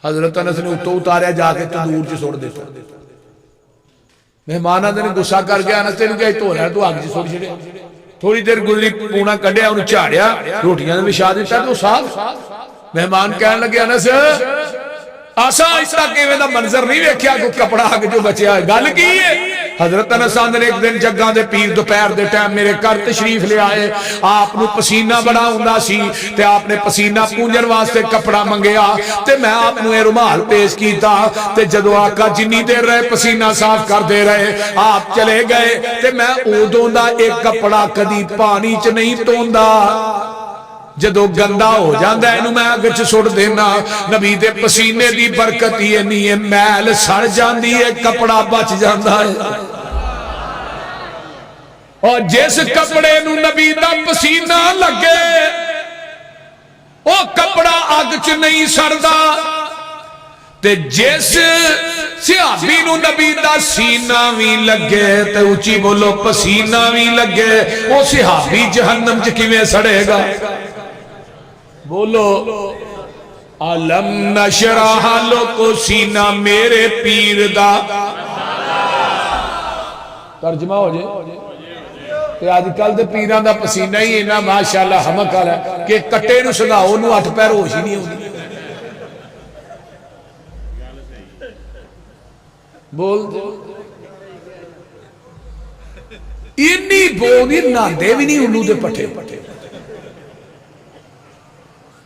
حضرت انس نے اتو اتاریا جا کے تندور چ سوڑ دیتا۔ مہمان آدھے نے گسا کر گیا، انس تینوں کیا تو لینا تو آگ چ سوڑ چھڑے۔ تھوڑی دیر گزری پونا کڈیا انہوں چاڑیا، روٹیاں نے بچھا دیتا تو صاف۔ مہمان کہنے لگے انس آسا اس طرح کے دا منظر نہیں ویکھیا کو کپڑا آگ جو بچیا ہے، گل کی ہے؟ حضرت انس نے ایک دن جگہ دے پیر دوپہر دے ٹائم میرے گھر تشریف لے آئے، آپ نو پسینہ بڑا ہوندا سی تے آپ نے پسینہ پونجن واسطے کپڑا منگیا تے میں آپ نو رومال پیش کیتا تے جدو آقا جنی دیر رہے پسینہ صاف کر دے رہے آپ چلے گئے تے میں اودوں دا ایک کپڑا کدی پانی چ نہیں توندا، جدو گندہ ہو جاندہ ہے انہوں میں آگے چھ سوڑ دینا۔ نبی دے پسینے دی برکت یہ نہیں ہے، میل سڑ جاندی ہے، کپڑا بچ جاندہ ہے۔ اور جس کپڑے نو نبی دا پسینہ لگے وہ کپڑا آگ چھ نہیں سڑدا، تے جس صحابی نو نبی دا سینہ بھی لگے تے اچھی بولو پسینہ بھی لگے، وہ صحابی جہنم چھ کیویں سڑے گا؟ بولو علم نشرح لکو سینہ میرے پیر دا ترجمہ ہو جائے کہ آج کل دے پیران دا پسینہ ہی اینا ماشاءاللہ ہمک آ رہا ہے کہ کٹے نو سناؤ نو 8 پیر ہوش ہی نہیں ہوگی۔ بول دے انی بودی ناندے بھی نہیں انہوں دے پٹھے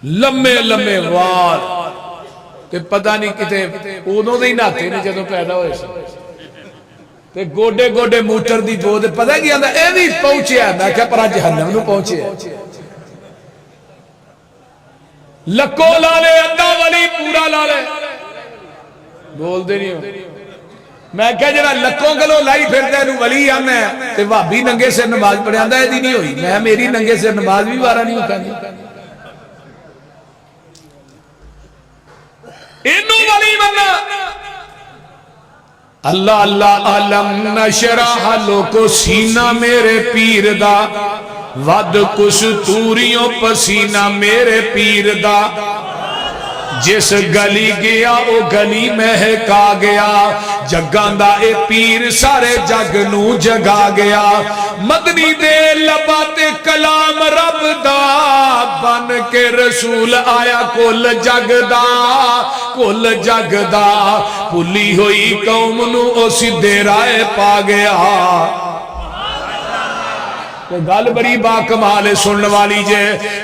لمے لمے وار تے پتہ نہیں کتے اونوں دے ہی ناتے نے جدوں پیدا ہوئے سے تے گوڑے گوڑے موٹر دی بو دے پتہ کیا اندہ اے بھی پہنچے ہے میں کیا پرا جہنم نو پہنچے ہے لکو لالے اندہ ولی پورا لالے بول دے نہیں ہو میں کہا جنہا لکوں گلو لائی پھر دے نو ولی آنے تے وابی ننگے سے نماز پڑھے آندہ ہے دی نہیں ہوئی میں میری ننگے سے نماز بھی بارا نہیں ہوتا نہیں انہوں ولی بننا اللہ اللہ علم نشرح لوکو سینہ میرے پیر دا ود کش توریوں پسینہ میرے پیر دا جس گلی گیا او گلی مہکا گیا جگاں دا اے پیر سارے جگ نو جگا گیا مدنی دے لبات کلام رب دا بن کے رسول آیا کل جگ دا پلی ہوئی قوم نو او سدھے رائے پا گیا گل بڑی باکمال سننے والی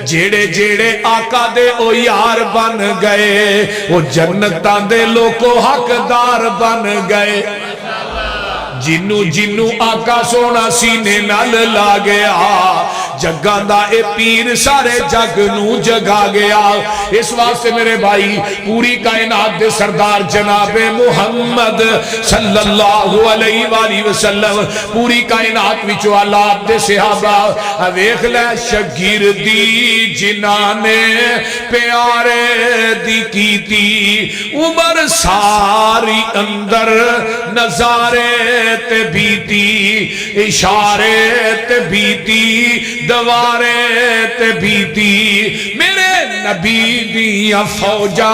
جیڑے جیڑے آقا دے او یار بن گئے او جنتاں دے لوکو حقدار بن گئے جنو جنو آقا سونا سینے نال لا گیا جگاں دا اے پیر سارے جگ نو جگا گیا اس واسطے میرے بھائی پوری کائنات دے سردار جناب محمد صلی اللہ علیہ وآلہ وسلم پوری کائنات وچو آلات دے صحابہ ویکھ لے شگردی جنانے پیارے دی کیتی عمر ساری اندر نظارے تے بیتی اشارے تے بیتی دوارے تے بیتی میرے نبی دیا فوجا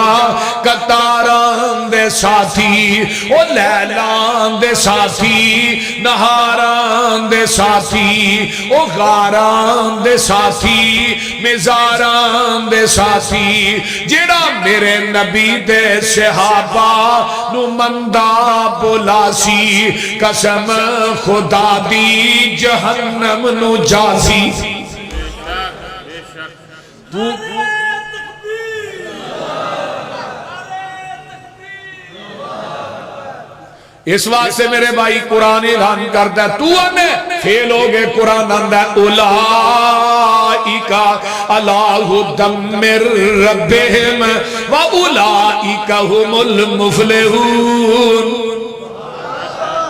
قطاران دے ساتھی او لیلان دے ساتھی نہاران دے ساتھی او غاران دے ساتھی مزاران دے ساتھی جڑا میرے نبی دے صحابہ نو مندہ بلاسی قسم خدا دی جہنم نو جاسی اس وقت سے میرے بھائی قرآن اعلان کرتا ہے تو انہیں فیل ہو گئے قرآن اندہ اولائکا اللہ دمر ربہم و اولائکا ہم المفلحون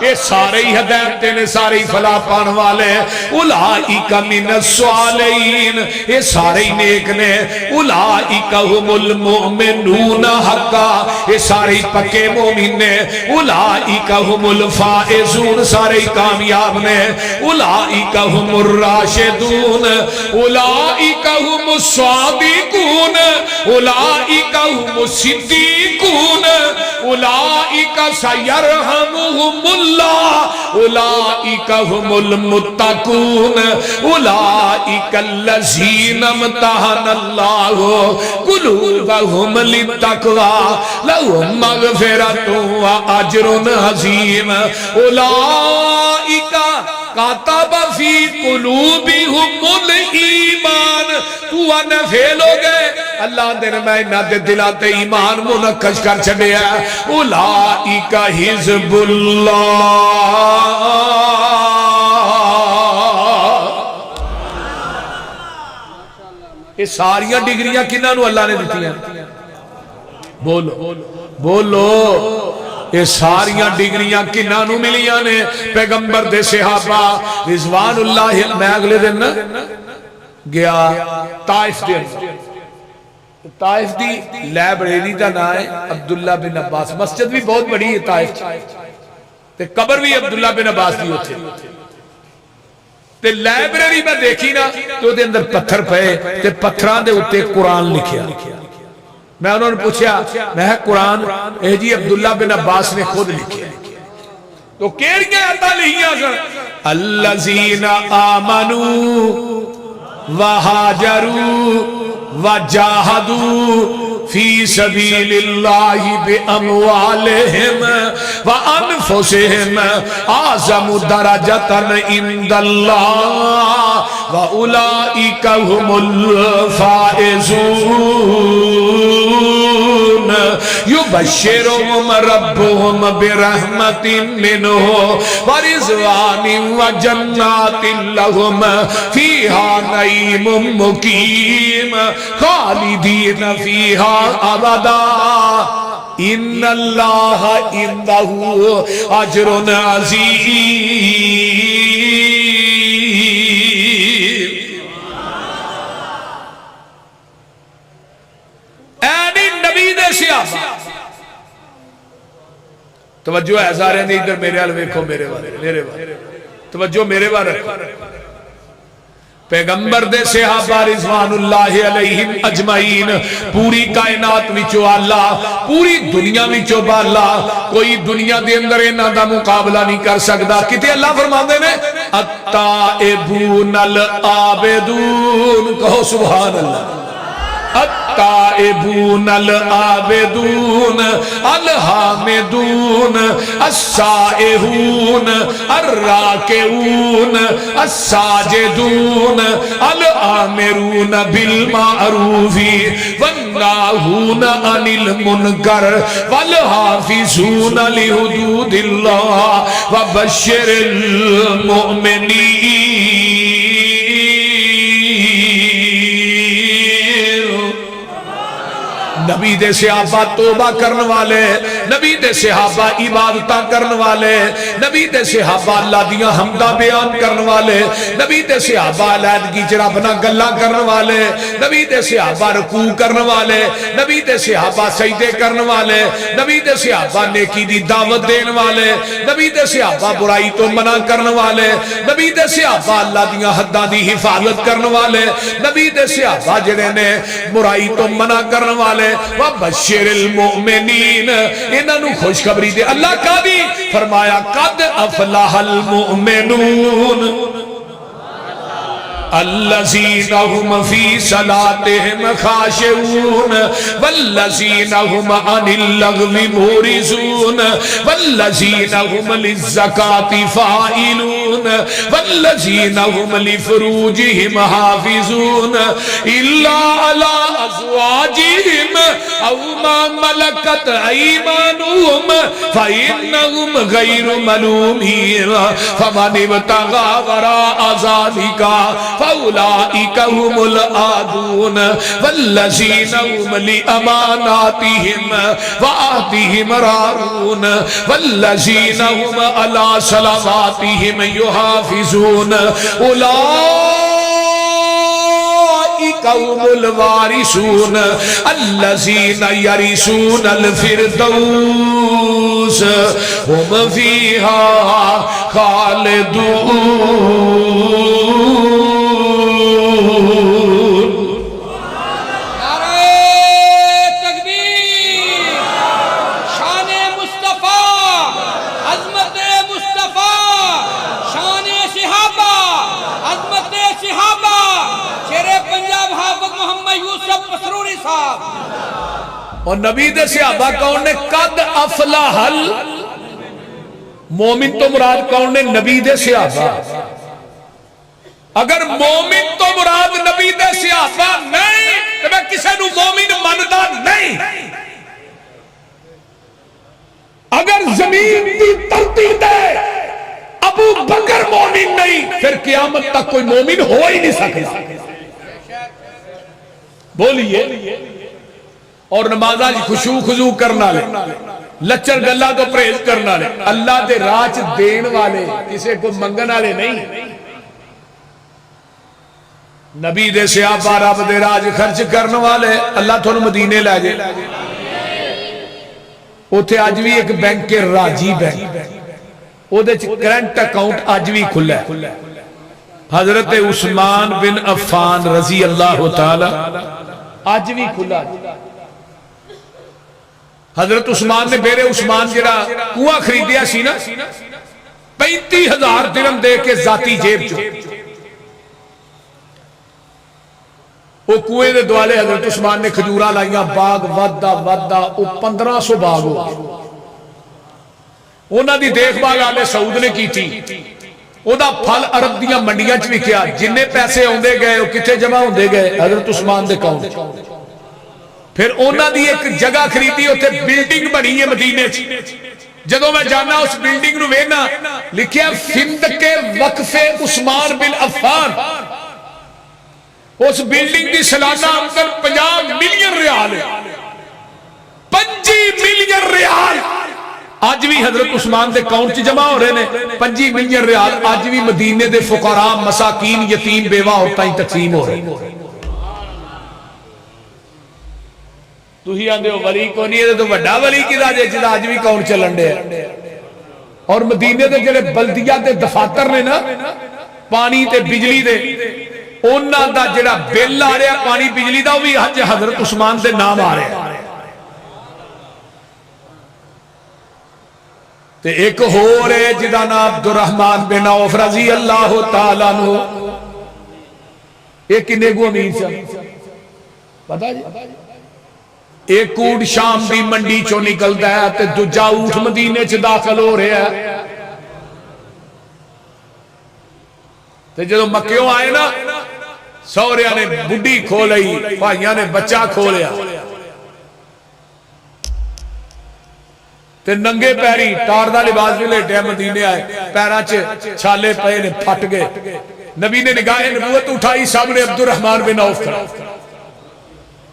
یہ سارے ہی ہدایتیں نے سارے ہی فلاح پان والے اولائکا من الصالحین یہ سارے ہی نیک نے اولائکا ہم المؤمنون حقا یہ سارے ہی پکے مومن نے اولائکا ہم الفائزون سارے ہی کامیاب نے اولائکا ہم الراشدون اولائکا ہم الصادقون اولائکا ہم الصدیقون اولائکا سیرحمہم اولئک هم المتقون اولئک الذین امتحن اللہ قلوبهم للتقوی لهم مغفرۃ واجر عظیم اولئک کاتب فی قلوبہم الایمان تو انہیں فیل ہو گئے اللہ دن میں انہاں دے دلاتے ایمان منقش کر چھڑے ہیں اولئک حزب اللہ یہ ساریاں ڈگریاں کنہاں نو اللہ نے دیتی ہیں بولو بولو یہ ساریاں ڈگریاں کنہاں نو ملیاں نے پیغمبر دے صحابہ رضوان اللہ میں اگلے دن گیا طائف دے طائف دی لائبریری دا نام ہے عبداللہ بن عباس مسجد بھی بہت بڑی ہے طائف تے قبر بھی عبداللہ بن عباس دی ہوتے تے لائبریری میں دیکھی نا تو دے اندر پتھر پہے تے پتھران دے اتے قرآن لکھیا میں انہوں نے پوچھا میں قرآن اے جی عبداللہ بن عباس نے خود لکھیا تو کیڑیاں آتا لکھیا سن الذین آمنوا وہاجروا وجاہدوا فی سبیل اللہ باموالہم وانفسہم اعظم درجۃ عند اللہ واولئک هم الفائزون یبشرہم ربہم برحمت منہ ورضوان وجنات لہم فیہا نعیم مقیم خالدین فیہا ابدا ان اللہ عنہ اجر عظیم توجہ ہے سارے دی ادھر میرے وال ویکھو میرے وال توجہ میرے وال رکھو پیغمبر دے صحابہ رضوان اللہ علیہم اجمعین پوری کائنات وچوں اللہ پوری دنیا وچوں بالا کوئی دنیا دے اندر انہاں دا مقابلہ نہیں کر سکدا کتے اللہ فرماندے نے التائبون العابدون کہو سبحان اللہ التائبون العابدون الحامدون السائحون الراکعون الساجدون الآمرون بالمعروف والناہون عن المنکر والحافظون لحدود اللہ وبشر المؤمنین نبی دے صحابہ توبہ کرن والے نبی دے صحابہ عبادتاں کرن والے نبی دے صحابہ اللہ دیاں حمدہ بیان کرن والے نبی دے صحابہ علیحدگی چ رب نال گلاں کرن والے نبی دے صحابہ رکوع کرن والے نبی دے صحابہ سجدے کرن والے نبی دے صحابہ نیکی دی دعوت دین والے نبی دے صحابہ برائی تو منع کرن والے نبی دے صحابہ اللہ دیاں حداں دی حفاظت کرن والے نبی دے صحابہ جڑے نے برائی تو منع کرن والے وَبَشِّرِ الْمُؤْمِنِينَ انہاں نو خوشخبری دے اللہ کا بھی فرمایا قد افلح المؤمنون الذین هم فی صلاتهم خاشعون والذین هم عن اللغو معرضون والذین هم للزکاة فاعلون والذین هم لفروجهم حافظون الا علی ازواجهم او ما ملکت ایمانهم فإنهم غیر ملومین فمن ابتغى وراء ذلك فَأُولَئِكَ هُمُ الْعَادُونَ وَالَّذِينَ هُمْ لِأَمَانَاتِهِمْ وَعَهْدِهِمْ رَاعُونَ وَالَّذِينَ هُمْ عَلَى صَلَوَاتِهِمْ يُحَافِظُونَ أُولَئِكَ هُمُ الْوَارِثُونَ الَّذِينَ يَرِثُونَ الْفِرْدَوْسَ هُمْ فِيهَا خَالِدُونَ اور نبی دے صحابہ کون نے قد افلح مومن تو مراد کون نے نبی دے صحابہ اگر مومن تو مراد نبی دے صحابہ نہیں تو میں کسے نو مومن مندا نہیں اگر زمین کی تلتی دے ابو بکر مومن نہیں پھر قیامت تک کوئی مومن ہو ہی نہیں سکتا بولیے اور نمازہ خشوع خضوع کرنا لے لچر گلہ تو پریز کرنا لے اللہ دے راج دین والے کسے کو منگن والے نہیں نبی دے صحابہ رب دے راج خرچ کرنے والے اللہ تھوڑا مدینے لے جے اوتھے آج بھی ایک بینک کے راجی بینک او دے کرنٹ اکاؤنٹ آج بھی کھلا ہے حضرت عثمان بن عفان رضی اللہ تعالی آج بھی کھلا ہے حضرت عثمان نے بیرے عثمان جرا کنواں خریدیا سی نا 35,000 درہم دے کے ذاتی جیب چو وہ کنویں دے دوالے حضرت عثمان نے کھجورا لائیاں باغ ودا ودا وہ 1500 باغ ہو انہاں دی دیکھ بھال آلے سعود نے کی تھی وہ دا پھل عرب دیاں منڈیاں چ وکیا جننے پیسے ہوندے گئے وہ کتنے جمع ہوندے گئے حضرت عثمان دے اکاؤنٹ پھر انہاں دی ایک جگہ خریدی اوتھے بلڈنگ بنی ہے مدینے چ جدوں میں جانا اس بلڈنگ نو وینا لکھیا فندق وقف عثمان بن عفان اس بلڈنگ دی سالانہ آمدن 50 ملین ریال ہے 25 ملین ریال آج بھی حضرت عثمان دے اکاؤنٹ چ جمع ہو رہے نے 25 ملین ریال آج بھی مدینے دے فقراء مساکین یتیم بیوہ عورتاں تقسیم ہو رہے تھی آندے ہو ولی کو نہیں تو بڑا ولی کدا جے جدا اج بھی کون چلن دے اور مدینے دے جڑے بلدیہ دے دفاتر نے نا پانی تے بجلی دے انہاں دا جڑا بل آ رہا پانی بجلی دا وہ بھی حضرت عثمان دے نام آ رہا تے ایک ہو رہے جدا نام عبد الرحمن بن عوف رضی اللہ تعالیٰ عنہ ایک کنے کو امین سے پتا جی ایک اونٹ شام دی منڈی چو نکلتا ہے تے دوجا اونٹ مدینے چ داخل ہو رہا ہے تے جدو مکیوں آئے نا سوریا نے بڈی کھولئی بھائیاں نے بچہ کھولیا تے ننگے پیری ٹار دا لباس بھی لیٹیا مدینے آئے پیرا چھالے پے نے پھٹ گئے نبی نے نگاہ نبوت اٹھائی سامنے عبد الرحمن بن عوف کھڑا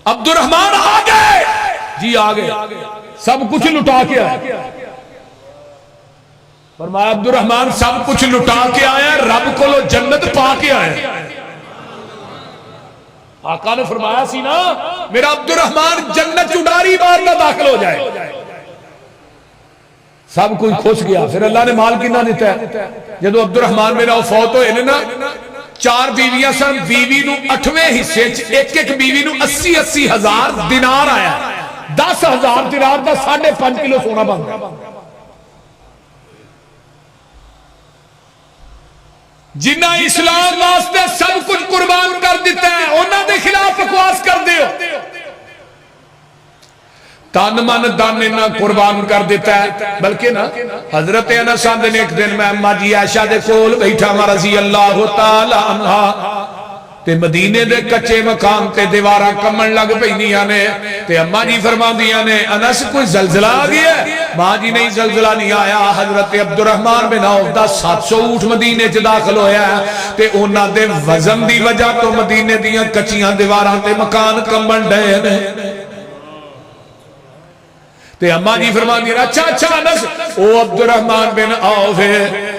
عبد الرحمن آگئے جی آگئے سب کچھ لٹا کے آئے فرمایا عبد الرحمن سب کچھ لٹا کے آیا رب کو لو جنت پا کے آیا آقا نے فرمایا سی نا میرا عبد الرحمن جنت چڑاری بار نہ داخل ہو جائے سب کچھ خوش گیا پھر اللہ نے مال کنا دیتا ہے جدو عبد الرحمن میرا فوت ہوئے نا 4 بیویاں سن بیوی نو 8ویں حصے ایک ایک بیوی نو 80 ہزار دینار آیا 10,000 دینار دا 5.5 کلو سونا بن گیا جنہ اسلام واسطے سب کچھ قربان کر دیتا ہے انہاں دے خلاف بکواس کر دیو تن من دن نہ قربان کر دیتا ہے بلکہ نا حضرت انس آندے نے ایک دن میں اما جی عائشہ دے کول بیٹھا ہاں رضی اللہ تعالی عنہا تے مدینے دے کچے مقام تے دیواراں کمن لگ پیندیاں نے تے اما جی فرماندیاں نے انس کوئی زلزلہ آ گیا ماں جی نہیں زلزلہ نہیں آیا حضرت عبد الرحمن بن عوف دا 700 اونٹ مدینے چ داخل ہویا ہے تے انہاں دے وزن دی وجہ تو مدینے دیاں کچیاں دیواراں تے مکان کمن ڈے نے تے اماں جی فرماندی ہیں اچھا انس او عبد الرحمن بن عوف ہے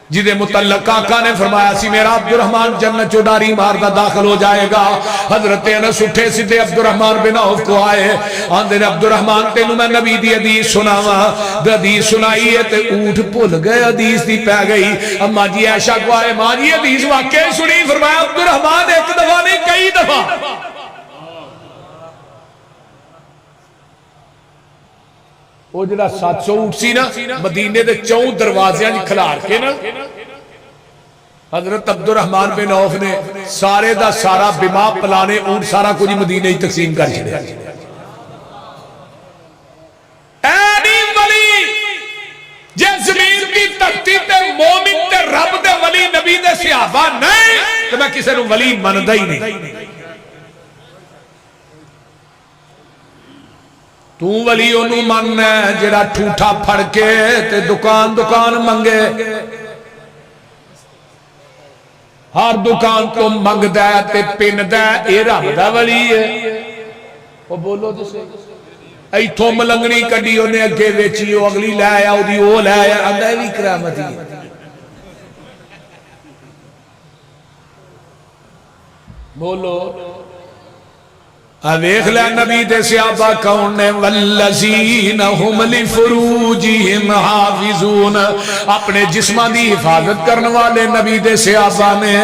جدے متعلق آقا نے فرمایا سی میرا عبد الرحمن جنت چوداری ماردہ داخل ہو جائے گا حضرت انس اٹھے سدھے عبد الرحمن بن عوف کو آئے آندے نے عبد الرحمن تینوں میں نبی دی حدیث سناواں حدیث سنائی ہے تے اونٹ بھول گئے حدیث دی پہ گئی اماں جی عائشہ کو آئے ماں جی حدیث واقعی سنی فرمایا عبد الرحمن ایک دفعہ نہیں کئی دفعہ وہ جڑا 700 اونٹ سی نا مدینے دے 4 دروازیاں جی کھلار کے نا حضرت عبد الرحمن بن عوف نے سارے دا سارا بما پلانے اونٹ سارا کچھ مدینے ہی تقسیم کر چھڑے اینی ولی جے زمین کی تختی تے مومن تے رب دے ولی نبی دے صحابہ نہیں تو میں کسے نو ولی مندہ ہی نہیں تو ولی انہوں من ہے جڑا ٹھوٹا پھڑ کے تے دکان منگے ہر دکان تو منگ دے تے پن دے اے رب دا ولی ہے وہ بولو جسے ایتھوں ملنگنی کڈی انہیں اگے ویچی ہو اگلی لے آیا او دی او لے آیا اندھے بھی کرامتی ہے بولو اویخ لے نبی دے صحابہ کون نے والذین ہم لفروجہم حافظون اپنے جسمہ دی حفاظت کرنے والے نبی دے صحابہ نے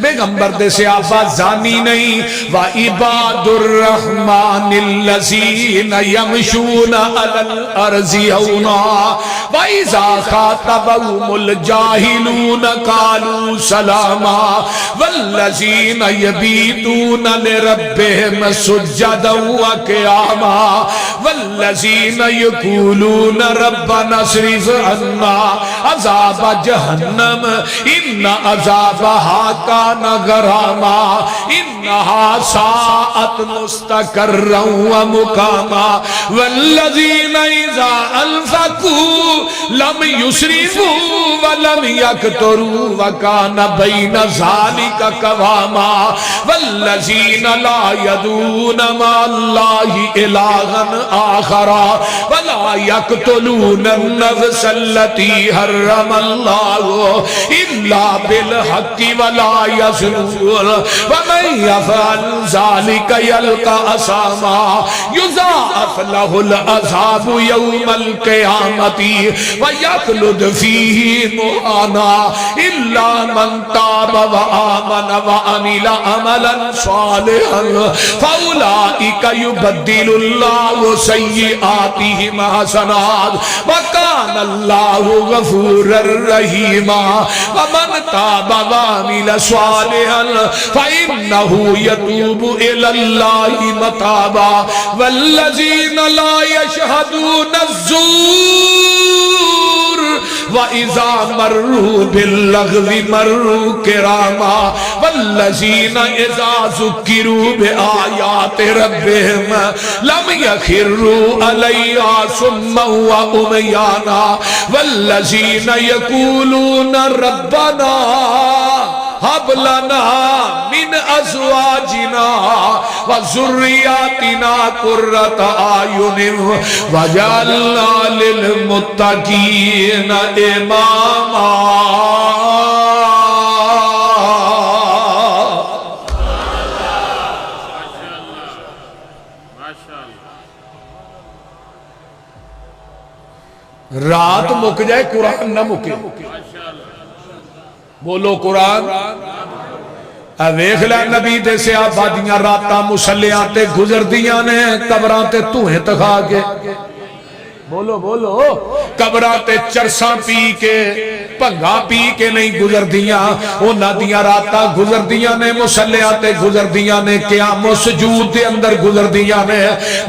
پیغمبر دے صحابہ زانی نہیں وعباد الرحمن الذین یمشون علی الارض ہونا وَإِذَا خَاطَبَهُمُ الْجَاهِلُونَ قَالُوا سَلَامًا وَالَّذِينَ يَبِيتُونَ لِرَبِّهِمْ سُجَّدًا وَقِيَامًا وَالَّذِينَ يَقُولُونَ رَبَّنَا اصْرِفْ عَنَّا عَذَابَ جَهَنَّمَ إِنَّ عَذَابَهَا كَانَ غَرَامًا إِنَّهَا سَاءَتْ مُسْتَقَرًّا وَمُقَامًا وَالَّذِينَ إِذَا أَنفَقُوا لم يسرفوا ولم يقتروا وكان بين ذلك قواما والذين لا يدعون مع الله إلها آخر ولا یقتلون النفس التی حرم اللہ الا بالحق ولا یزنون ومن یفعل ذلک یلقى اثاما یضاعف له العذاب یوم القیامت ویخلد فیہ مہانا الا من تاب وآمن وعمل عملا صالحا فاولئک یبدل اللہ سیئاتہم حسنات وکان اللہ غفورا رحیما ومن تاب وعمل صالحا فإنہ یتوب الی اللہ متابا والذین لا یشہدون الزور وَإِذَا مَرُّوا بِاللَّغْوِ مَرُّوا كِرَامًا وَالَّذِينَ إِذَا ذُكِّرُوا بِآيَاتِ رَبِّهِمْ لَمْ يَخِرُّوا عَلَيْهَا صُمًّا وَعُمْيَانًا وَالَّذِينَ يَقُولُونَ رَبَّنَا هب لنا من ازواجنا وذرياتنا قرة اعين واجعلنا للمتقين اماما رات مک جائے قرآن نہ مکے بولو قرآن ویکھ لے نبی دے صحابہ راتاں مسلیاں تے گزر دیاں نے قبراں تے توہیں تکھا کے بولو بولو قبراں تے چرساں پی کے پنگا پی کے نہیں گزر دیاں اونا دیاں راتاں گزر دیاں نے مسلیاں تے گزر دیاں نے قیام و سجود دے اندر گزر دیاں نے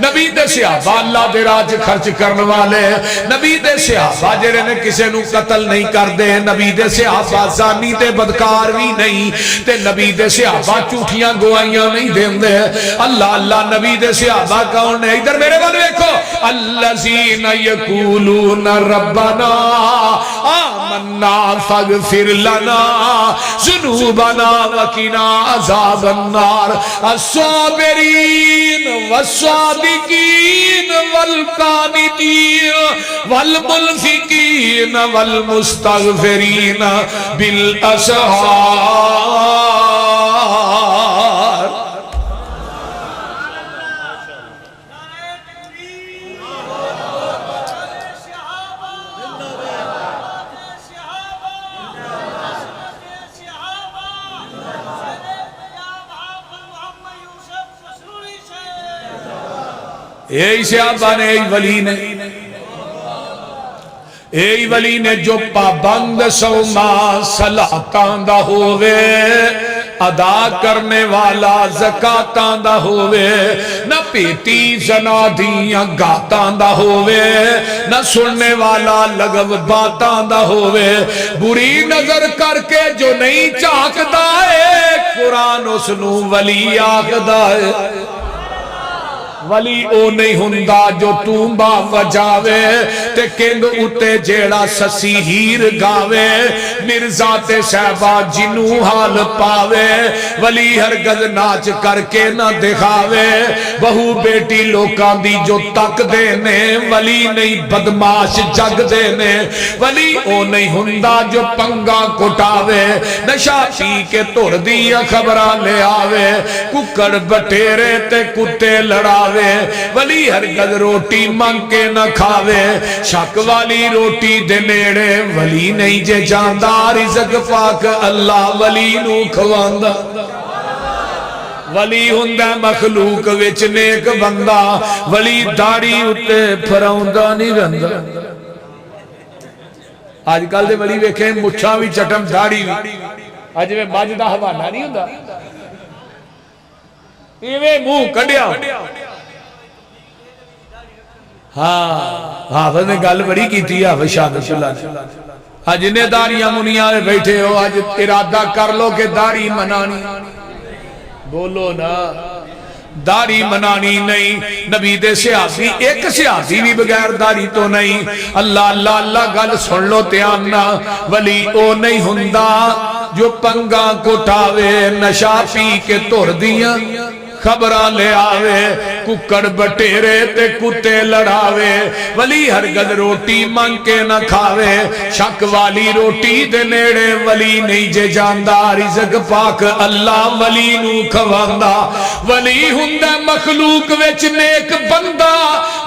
نبی دے صحابہ اللہ دے راج خرچ کرن والے نبی دے صحابہ جڑے نے کسے نو قتل نہیں کر دے نبی دے صحابہ زانی تے بدکار بھی نہیں تے نبی دے صحابہ جھوٹیاں گواہیاں نہیں دیندے اللہ اللہ نبی دے صحابہ کون ہے ادھر میرے ول دیکھو الذین یقولون ربنا آمنا فاغفر لنا ذنوبنا وقنا عذاب النار الصابرین والصادقین والقانتین والمنفقین والمستغفرین بالاسحار اے صحابہ نے اے ولی نے جو پابند سوما صلاتاں دا ہووے ادا کرنے والا زکاتاں دا ہووے نہ پیٹی زنا دیاں گاتاں دا ہووے نہ سننے والا لغو باتاں دا ہووے بری نظر کر کے جو نہیں چاکدا ہے قرآن اس نو ولی آکھدا ہے ولی او نہیں ہندا جو تومبا وجاوے تے کند اتے جیڑا سسی ہیر گاوے مرزا تے صحبہ جنو حال پاوے ولی ہرگز ناچ کر کے نہ دکھاوے بہو بیٹی لوکاں دی جو تک دینے ولی نہیں بدماش جگ دینے ولی او نہیں ہندا جو پنگا کٹاوے نشا پی کے توڑ دیا خبرہ لے آوے ککڑ بٹیرے تے کتے لڑاوے ولی ہرگز روٹی مانگ کے نہ کھاوے شک والی روٹی دے نیڑے ولی نہیں جے جاندہ رزق پاک اللہ ولی نو کھواندہ ولی ہندہ مخلوق وچ نیک بندہ ولی داڑی اتے پھراؤندہ نہیں رندہ آج کل دے ولی ویکھیں مچھاں بھی چٹم داڑی بھی آج میں ماجدہ حوالہ نہیں ہندہ ایوے منہ کڑیا ہاں حافظ نے گل بڑی کی تھی حافظ شاہد اللہ نے آج انہیں داڑیاں منیاں بیٹھے ہو آج ارادہ کر لو کہ داڑی منانی بولو نا داڑی منانی نہیں نبی دے صحابی ایک صحابی بھی بغیر داڑی تو نہیں اللہ اللہ اللہ گل سن لو تیامنا ولی او نہیں ہندا جو پنگا کٹاوے نشا پی کے توڑ دیاں خبراں لے آوے ککڑ بٹیرے تے کتے لڑاوے ولی ہرگز روٹی منگ کے نہ کھاوے شک والی روٹی دے نیڑے ولی نہیں جے جاندا رزق پاک اللہ ولی نو کھواندا ولی ہوندا مخلوق وچ نیک بندہ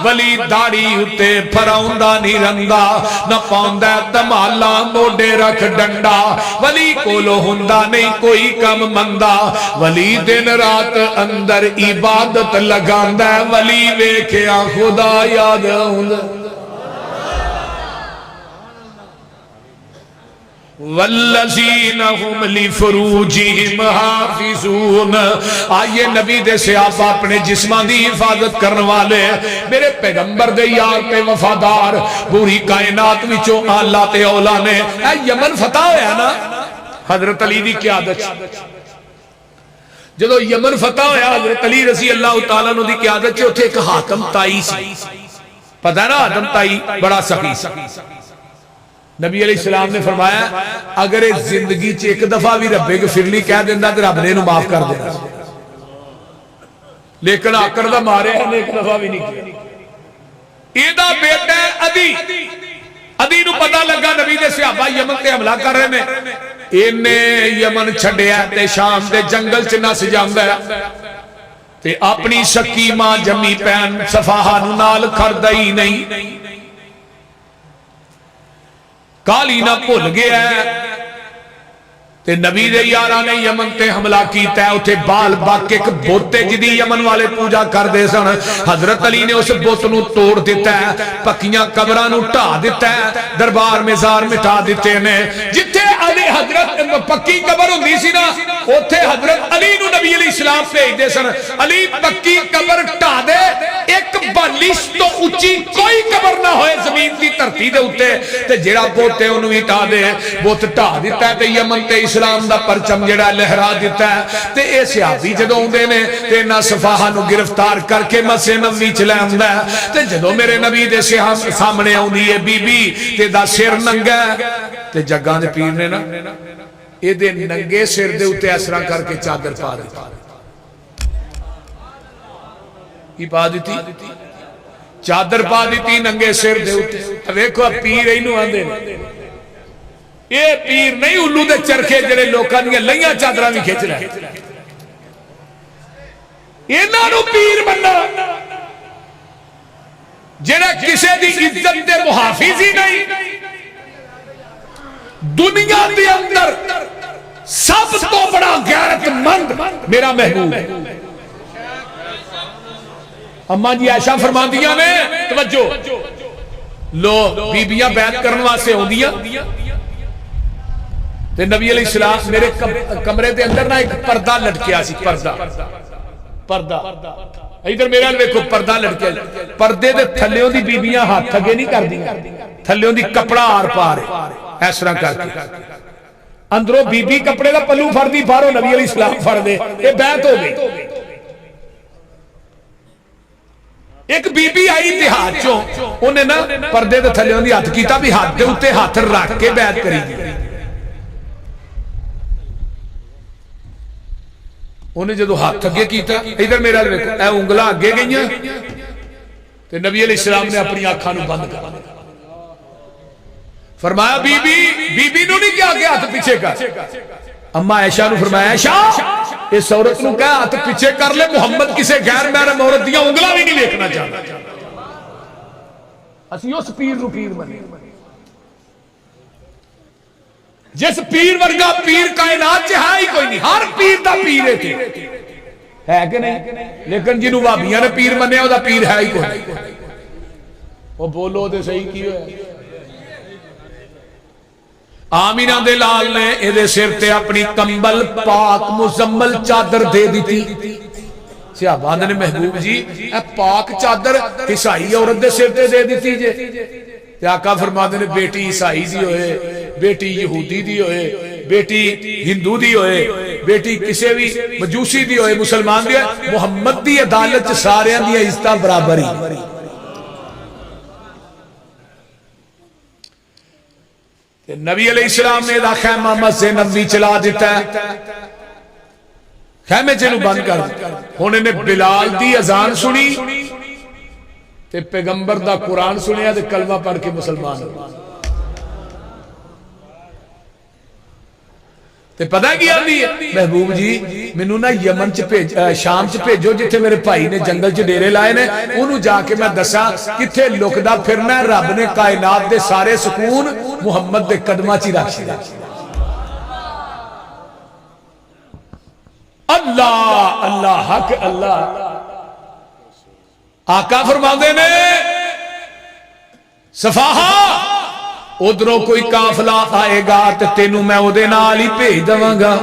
ولی داڑھی اتے پھراوندا نہیں رندا نہ پاوندا دمالا موڈے رکھ ڈنڈا ولی کولو ہوندا نہیں کوئی کم مندا ولی دن رات اندر عبادت لگاندا ولی ویکھیا خدا یاد ہوندا والذین هم لفروجہم حافظون آئیے نبی دے صحابہ اپنے جسمان دی حفاظت کرنے والے میرے پیغمبر دے یار پہ وفادار پوری کائنات وچوں اللہ تے اولا نے اے یمن فتح ہویا نا حضرت علی دی قیادت جدو یمن فتح ہویا حضرت علی رضی اللہ تعالیٰ عنہ دی قیادت چھے اتھے ایک حاکم تائی سی پتہ ہے نا حاکم تائی بڑا سخی نبی علیہ السلام نے فرمایا اگر زندگی چ ایک دفعہ بھی ربے کو فرلی کہہ دینا تو رب نے انہوں معاف کر دینا لیکن آکر دا مارے ہیں ایک دفعہ بھی نہیں کیا ایدہ بیٹا ہے ادی نو پتہ لگا نبی دے صحابہ یمن تے حملہ کر رہے ہیں انہیں یمن چھڑیا تے شام دے جنگل چ نس جاندا ہے تے اپنی سکی ماں جمی پہن صفاہا نو نال کھردائی نہیں کالی نہ بھول گیا ہے تے نبی دے یاراں نے یمن تے حملہ کیتا ہے اتھے بال باک ایک بوتے جدی یمن والے پوجا کر دے سن حضرت علی نے اس بوت نو توڑ دیتا ہے پکیاں قبراں نو ٹھا دیتا ہے دربار مزار مٹا دیتے نے جتھے علی حضرت پکی قبر ہوندی سی نا اوتھے حضرت علی نو نبی علیہ السلام بھیج دے سن علی پکی قبر ٹھا دے ایک بالش تو اونچی کوئی قبر نہ ہوئے زمین دی دھرتی دے اوتے تے جڑا بوت ہے اونوں ہٹا دے بوت ٹھا دیتا ہے تے یمن تے اسلام دا پرچم جڑا لہرا دیتا ہے تے اے صحابی جدوں اوندے نے تے نا صفاہا نو گرفتار کر کے مسجد نبوی چ لے آندا ہے تے جدوں میرے نبی دے سامنے اوندی ہے بی بی تے دا سر ننگا تے جگاں دے پیر نے نا اے دے ننگے سر دے اوتے اسرا کر کے چادر پا دیتا کی پا دیتی چادر پا دیتی ننگے سر دے اوتے ویکھو پیر اینو آندے نے یہ پیر نہیں الو دے چرخے جڑے لوکاں دی لئیاں چادراں وی کھچ رہے انہاں نو پیر بننا جڑا کسے دی عزت دے محافظ ہی نہیں دنیا دے اندر سب تو بڑا غیرت مند میرا محبوب ہے اماں جی عائشہ فرماندیاں نے توجہ لو بیبیاں بیعت کرن واسطے ہوندیاں تے نبی علیہ السلام میرے کمرے دے اندر نہ ایک پردہ لٹکیا سی پردہ ادھر میرے نال ویکھو پردہ لٹکیا پردے دے تھلیوں دی بیبیاں ہاتھ اگے نہیں کردیاں تھلیوں دی کپڑا آر پار اس طرح کر کے اندروں بی بی کپڑے دا پلو پھڑ دی باہروں نبی علیہ السلام پھڑ دے یہ بیعت ہو گئی ایک بی بی آئی دیہات چوں انہیں نا پردے دے تھلیوں دی ہاتھ کیتا بھی ہاتھ دے اوتے ہاتھ رکھ کے بیعت کری دی انہیں جدو ہاتھ اگے کیتا ادھر میرا اے انگلا اگے گئیاں تے نبی علیہ السلام نے اپنی آنکھاں نو بند کر فرمایا بی بی نو نہیں کیا کہ ہاتھ پیچھے کر اما عائشہ نو فرمایا عائشہ اس عورت نو کہا ہاتھ پیچھے کر لے محمد کسے غیر محرم عورت دیاں انگلا بھی نہیں دیکھنا چاہتا اسی اس پیر نو پیر بنے جس پیر ورگا پیر کائنات چ ہے ہی کوئی نہیں ہر پیر دا پیر ہے کہ نہیں لیکن جنوں وہابیاں نے پیر منیا او دا پیر ہے ہی کوئی نہیں او بولو تے صحیح کی ہویا آمینہ دے لال نے اے دے سر تے اپنی کمبل پاک مزمل چادر دے دیتی صحابہ نے محبوب جی اے پاک چادر عیسائی عورت دے سر تے دے دیتی جے تے آقا فرماتے نے بیٹی عیسائی دی ہوئے بیٹی یہودی دی ہوئے بیٹی ہندو دی ہوئے بیٹی کسے بھی مجوسی دی ہوئے مسلمان دی ہوئے محمد دی عدالت سارے دی عزتاں برابری نبی علیہ السلام نے دا خیمہ مسجد نبوی چلا دیتا ہے خیمے چ بند کر ہن انہیں بلال دی اذان سنی تے پیغمبر دا قرآن سنیا تے کلمہ پڑھ کے مسلمان ہو تے پتہ کیا آندی ہے محبوب جی مینوں نا یمن چ شام چ بھیجو جتھے میرے بھائی نے جنگل چ ڈیرے لائے نے انہوں جا کے میں دساں کتھے لکدا پھرنا ہے رب نے کائنات دے سارے سکون محمد دے قدماں چ رکھ چھڈے اللہ اللہ حق اللہ آقا فرماندے نے صفاہا ادھروں کوئی قافلہ آئے گا تے تینوں میں او دے نال ہی بھیج دواں گا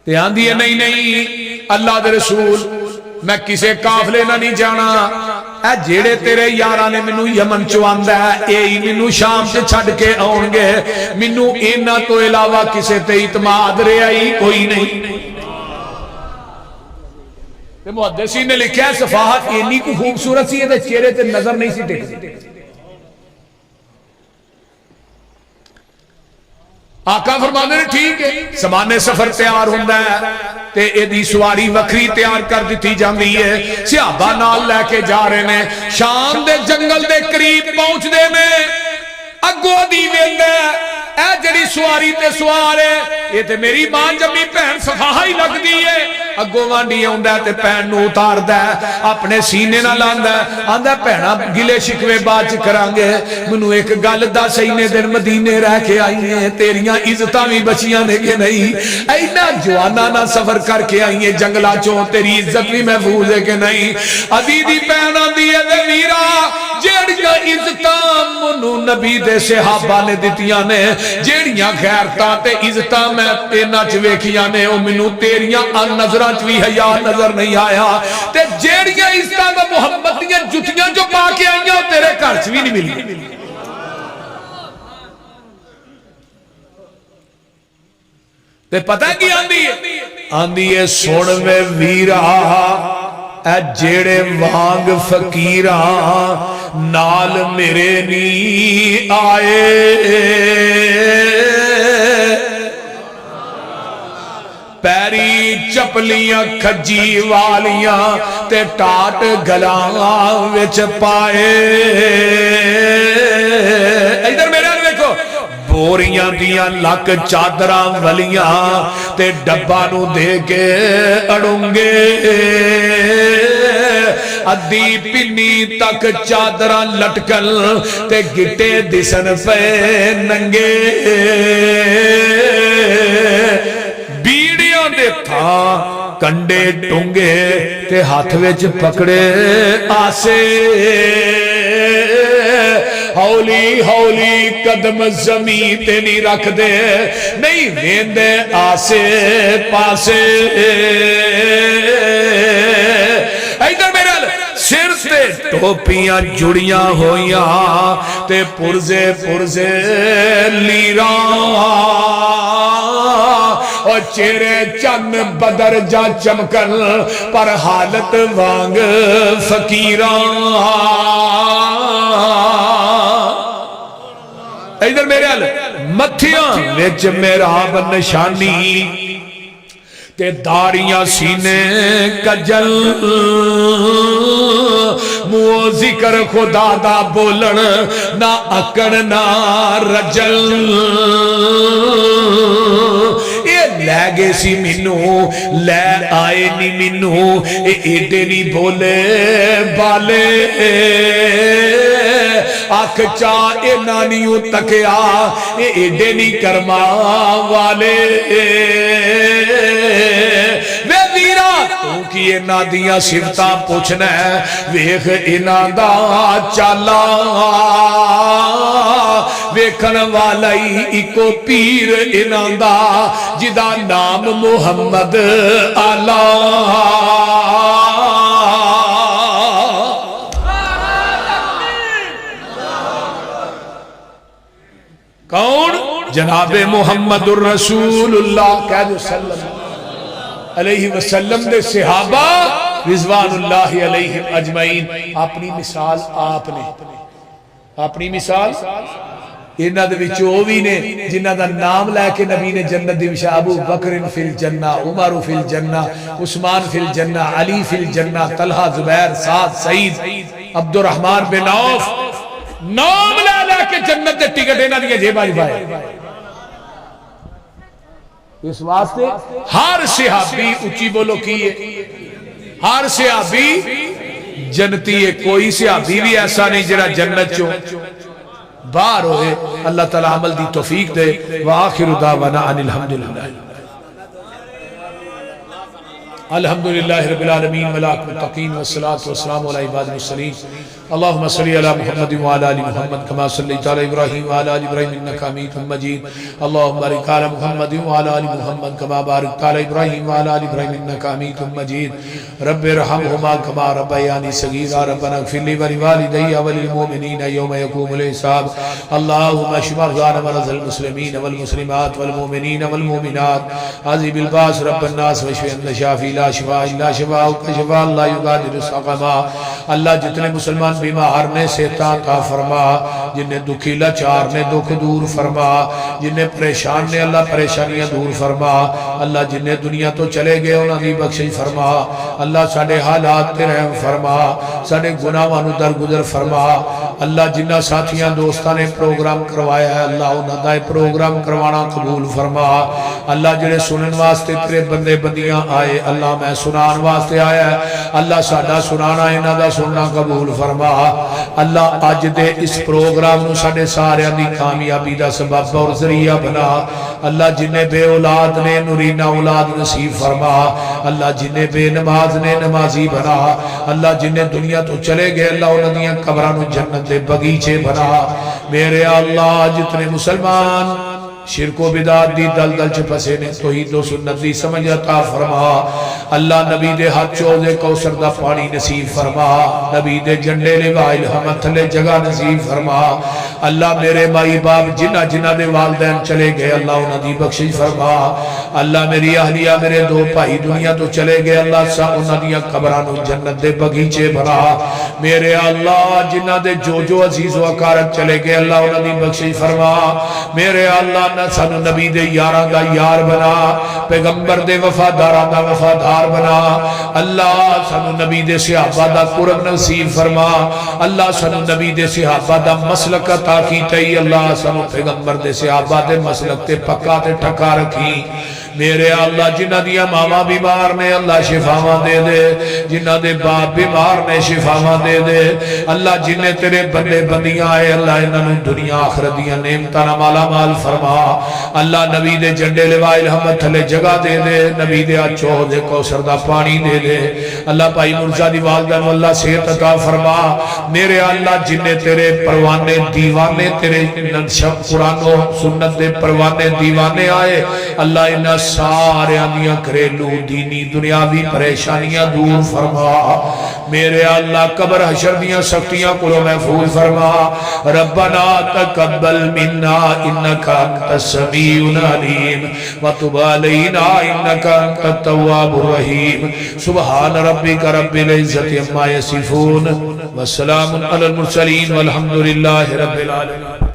تے آندی ہے نہیں نہیں اللہ دے رسول میں کسے قافلے نہ نہیں جانا اے جیڑے تیرے یاراں نے مینوں یمن چوں آندا ہے اے ہی مینوں شام تے چھڈ کے آون گے مینوں انہاں تو علاوہ کسے تے اعتماد رہیا ہی کوئی نہیں تے محدثین نے لکھا ہے صفاحت اتنی کو خوبصورت سی ہے چہرے تے نظر نہیں سی ٹکدی آقا فرماندے نے ٹھیک ہے سمانے سفر تیار ہوندا ہے تے ایدی سواری وکری تیار کر دتی جاندی ہے صحابہ نال لے کے جا رہے نے شام دے جنگل دے قریب پہنچ دے نے اگوں دی ویندا اے جڑی سواری تے سوار ہے یہ تے میری ماں جمی بہن صفاہا ہی لگدی ہے اگوں وانڈی آوندا تے پہن نو اتاردا اپنے سینے نال آندا آندا بہنا گلے شکوے بعد چ کران گے مینوں ایک گل دس اینے دن مدینے رہ کے آئی ہیں تیریاں عزتاں وی بچیاں نے کہ نہیں اینا جواناں نال سفر کر کے آئی ہیں جنگلاں چوں تیری عزت بھی محفوظ ہے کہ نہیں عزیزی بہن آندی ہے تے ویرا جیڑیاں عزتاں منوں نبی دے صحابہ نے دتیاں نے جیڑیاں غیرتاں تے عزتاں میں انہاں چ ویکھیاں نے او مینوں تیریاں ان نظراں چ وی حیا نظر نہیں آیا تے جیڑیاں عزتاں دا محمد دیاں جُتیاں جو پا کے آئیاں تیرے گھر چ وی نہیں ملی تے پتہ کی آندی ہے سن وے ویرا اے جیڑے وانگ فقیراں نال میرے نی آئے پیری چپلیاں کھجی والیاں تے ٹاٹ گلاں وچ پائے ادھر میرے نال دیکھو بوریاں دیاں لک چادراں ولیاں تے ڈبا نو دے کے اڑنگے ادھی پنی تک چادراں لٹکل تے گٹے دسن پے ننگے بیڑیاں دے تھا کنڈے ٹونگے تے ہاتھ وچ پکڑے آسے ہولی ہولی قدم زمین تے نہیں رکھ دے نہیں ویندے آسے پاسے ایدر میرے سر تے ٹوپیاں جڑیاں ہویاں تے پرزے پرزے لیراں اور چہرے چند بدر جا چمکن پر حالت وانگ فقیراں ادھر میرے متھیاں وچ محراب نشانی تے داڑیاں سینے کجل منہ ذکر خدا دا بولن نہ اکڑ نہ رجل یہ لے گے سی مینو لے آئے نی مینو ایڈے نی بولے بالے آنکھ چاہ اے نانیوں تکیا اے ایڈے نی کرما والے وے ویرا تو کی اینا دیاں صفتاں پوچھنا ہے ویخ اینا دا چالا ویکھن والائی ایکو پیر اینا دا جدا نام محمد اللہ کون جناب محمد الرسول اللہ کہہ دو صلی اللہ علیہ وسلم دے صحابہ رضوان اللہ علیہم اجمعین اپنی مثال آپ نے اپنی مثال انہاں دے وچ او وی نے جنہاں دا نام لے کے نبی نے جنت دی وچ ابو بکر فی الجنہ، عمر فی الجنہ، عثمان فی الجنہ، علی فی الجنہ، طلحہ، زبیر، سعد، سعید، عبد الرحمن بن عوف، نام لے لے کے جنت دے ٹکٹ انہاں دی جیباں وچ پائے۔ اس واسطے ہر صحابی اونچی بولو کی ہے، ہر صحابی جنتی ہے، کوئی صحابی بھی ایسا نہیں جڑا جنت چوں باہر ہوئے۔ اللہ تعالی عمل دی توفیق دے۔ وآخر دعوانا ان الحمدللہ الحمدللہ رب العالمین والمتقین والصلاة والسلام علی عباد المرسلین اللہم صلی علی محمد وعلی آل محمد کما صلیت علی ابراہیم وعلی آل ابراہیم انکا حمید مجید اللہم بارک علی محمد وعلی آل محمد کما بارکت علی ابراہیم وعلی آل ابراہیم انکا حمید مجید رب ارحمہما کما ربیانی صغیرا ربنا اغفر لی ولوالدی وللمؤمنین یوم یقوم الحساب اللہم اشف مرضانا مرضى المسلمین والمسلمات والمؤمنین والمؤمنات عذب الباس رب الناس واشف انت شافی لا شفاء الا شفاءک شفاء لا یغادر سقما۔ اللہ جتنے مسلمان بیمار نے صحت عطا فرما، جنہیں دکھی لاچار نے دکھ دور فرما، جنہیں پریشان نے اللہ پریشانیاں دور فرما، اللہ جنہیں دنیا تو چلے گئے انہاں دی بخشش فرما، اللہ ساڈے حالات تے رحم فرما، ساڈے گناہاں نوں درگزر فرما، اللہ جنہ ساتھیاں دوستاں نے پروگرام کروایا ہے اللہ انہاں دا پروگرام کروانا قبول فرما۔ اللہ جڑے سنن واسطے تیرے بندے بندیاں آئے، اللہ میں سنان واسطے آیا ہے، اللہ ساڈا سنانا انہاں دا سننا قبول فرما۔ اللہ اج دے اس پروگرام نو ساڈے سارے دی کامیابی دا سبب اور ذریعہ بنا۔ اللہ جنہیں بے اولاد نے نورینہ اولاد نصیب فرما، اللہ جنہیں بے نماز نے نمازی بنا، اللہ جنہیں دنیا تو چلے گئے اللہ انہاں دیاں قبراں نو جنت دے بغیچے بنا۔ میرے اللہ جتنے مسلمان شرک و بدعت دی دلدل چ پھسے نے توحید و سنت دی سمجھ عطا فرما۔ اللہ نبی دے ہاتھ چوزے کوثر دا پانی نصیب فرما، نبی دے جھنڈے لوائے الہمت تھلے جگہ نصیب فرما۔ اللہ میرے مائی باپ جنہ جنہ دے والدین چلے گئے اللہ انہاں دی بخشش فرما۔ اللہ میری اہلیہ میرے دو بھائی دنیا تو چلے گئے اللہ سا انہاں دیاں قبراں نو جنت دے بغیچے بنا۔ میرے اللہ جنہ دے جو عزیز و اقارب چلے گئے اللہ انہاں دی بخشش فرما۔ میرے اللہ سانو نبی دے یاراں دا یار بنا، پیغمبر دے وفاداراں دا وفادار بنا۔ اللہ سانو نبی دے صحابہ دا قرب نصیب فرما۔ اللہ سانو نبی دے صحابہ دا مسلک عطا کیتے، اللہ سانو پیغمبر دے صحابہ دے مسلک تے پکا تے ٹھکا رکھی۔ میرے اللہ جنہ دیا ماما بیمار نے اللہ شفاواں دے دے، جنہ دے باپ بیمار نے شفاواں دے دے۔ اللہ جنہیں تیرے بندے بندیاں آئے اللہ انہوں دنیا آخرت دیا نعمتاں مالا مال فرما۔ اللہ نبی دے جھنڈے لوائے الہمت تھلے جگہ دے دے، نبی دے اچھو دے کوثر دا پانی دے دے۔ اللہ بھائی مرزا دی والدین اللہ صحت عطا فرما۔ میرے اللہ جنہیں تیرے پروانے دیوانے تیرے قرآن و سنت دے پروانے دیوانے آئے اللہ انہاں سارے آنیاں گھریلو دینی دنیاوی پریشانیاں دور فرما۔ میرے اللہ قبر حشر دیاں سختیاں کو محفوظ فرما۔ ربنا تقبل منا انکا انت السمیع العلیم وتب علینا انکا انت التواب الرحیم۔ سبحان ربک رب العزت عما یصفون وسلام علی المرسلین والحمدللہ رب العالمین۔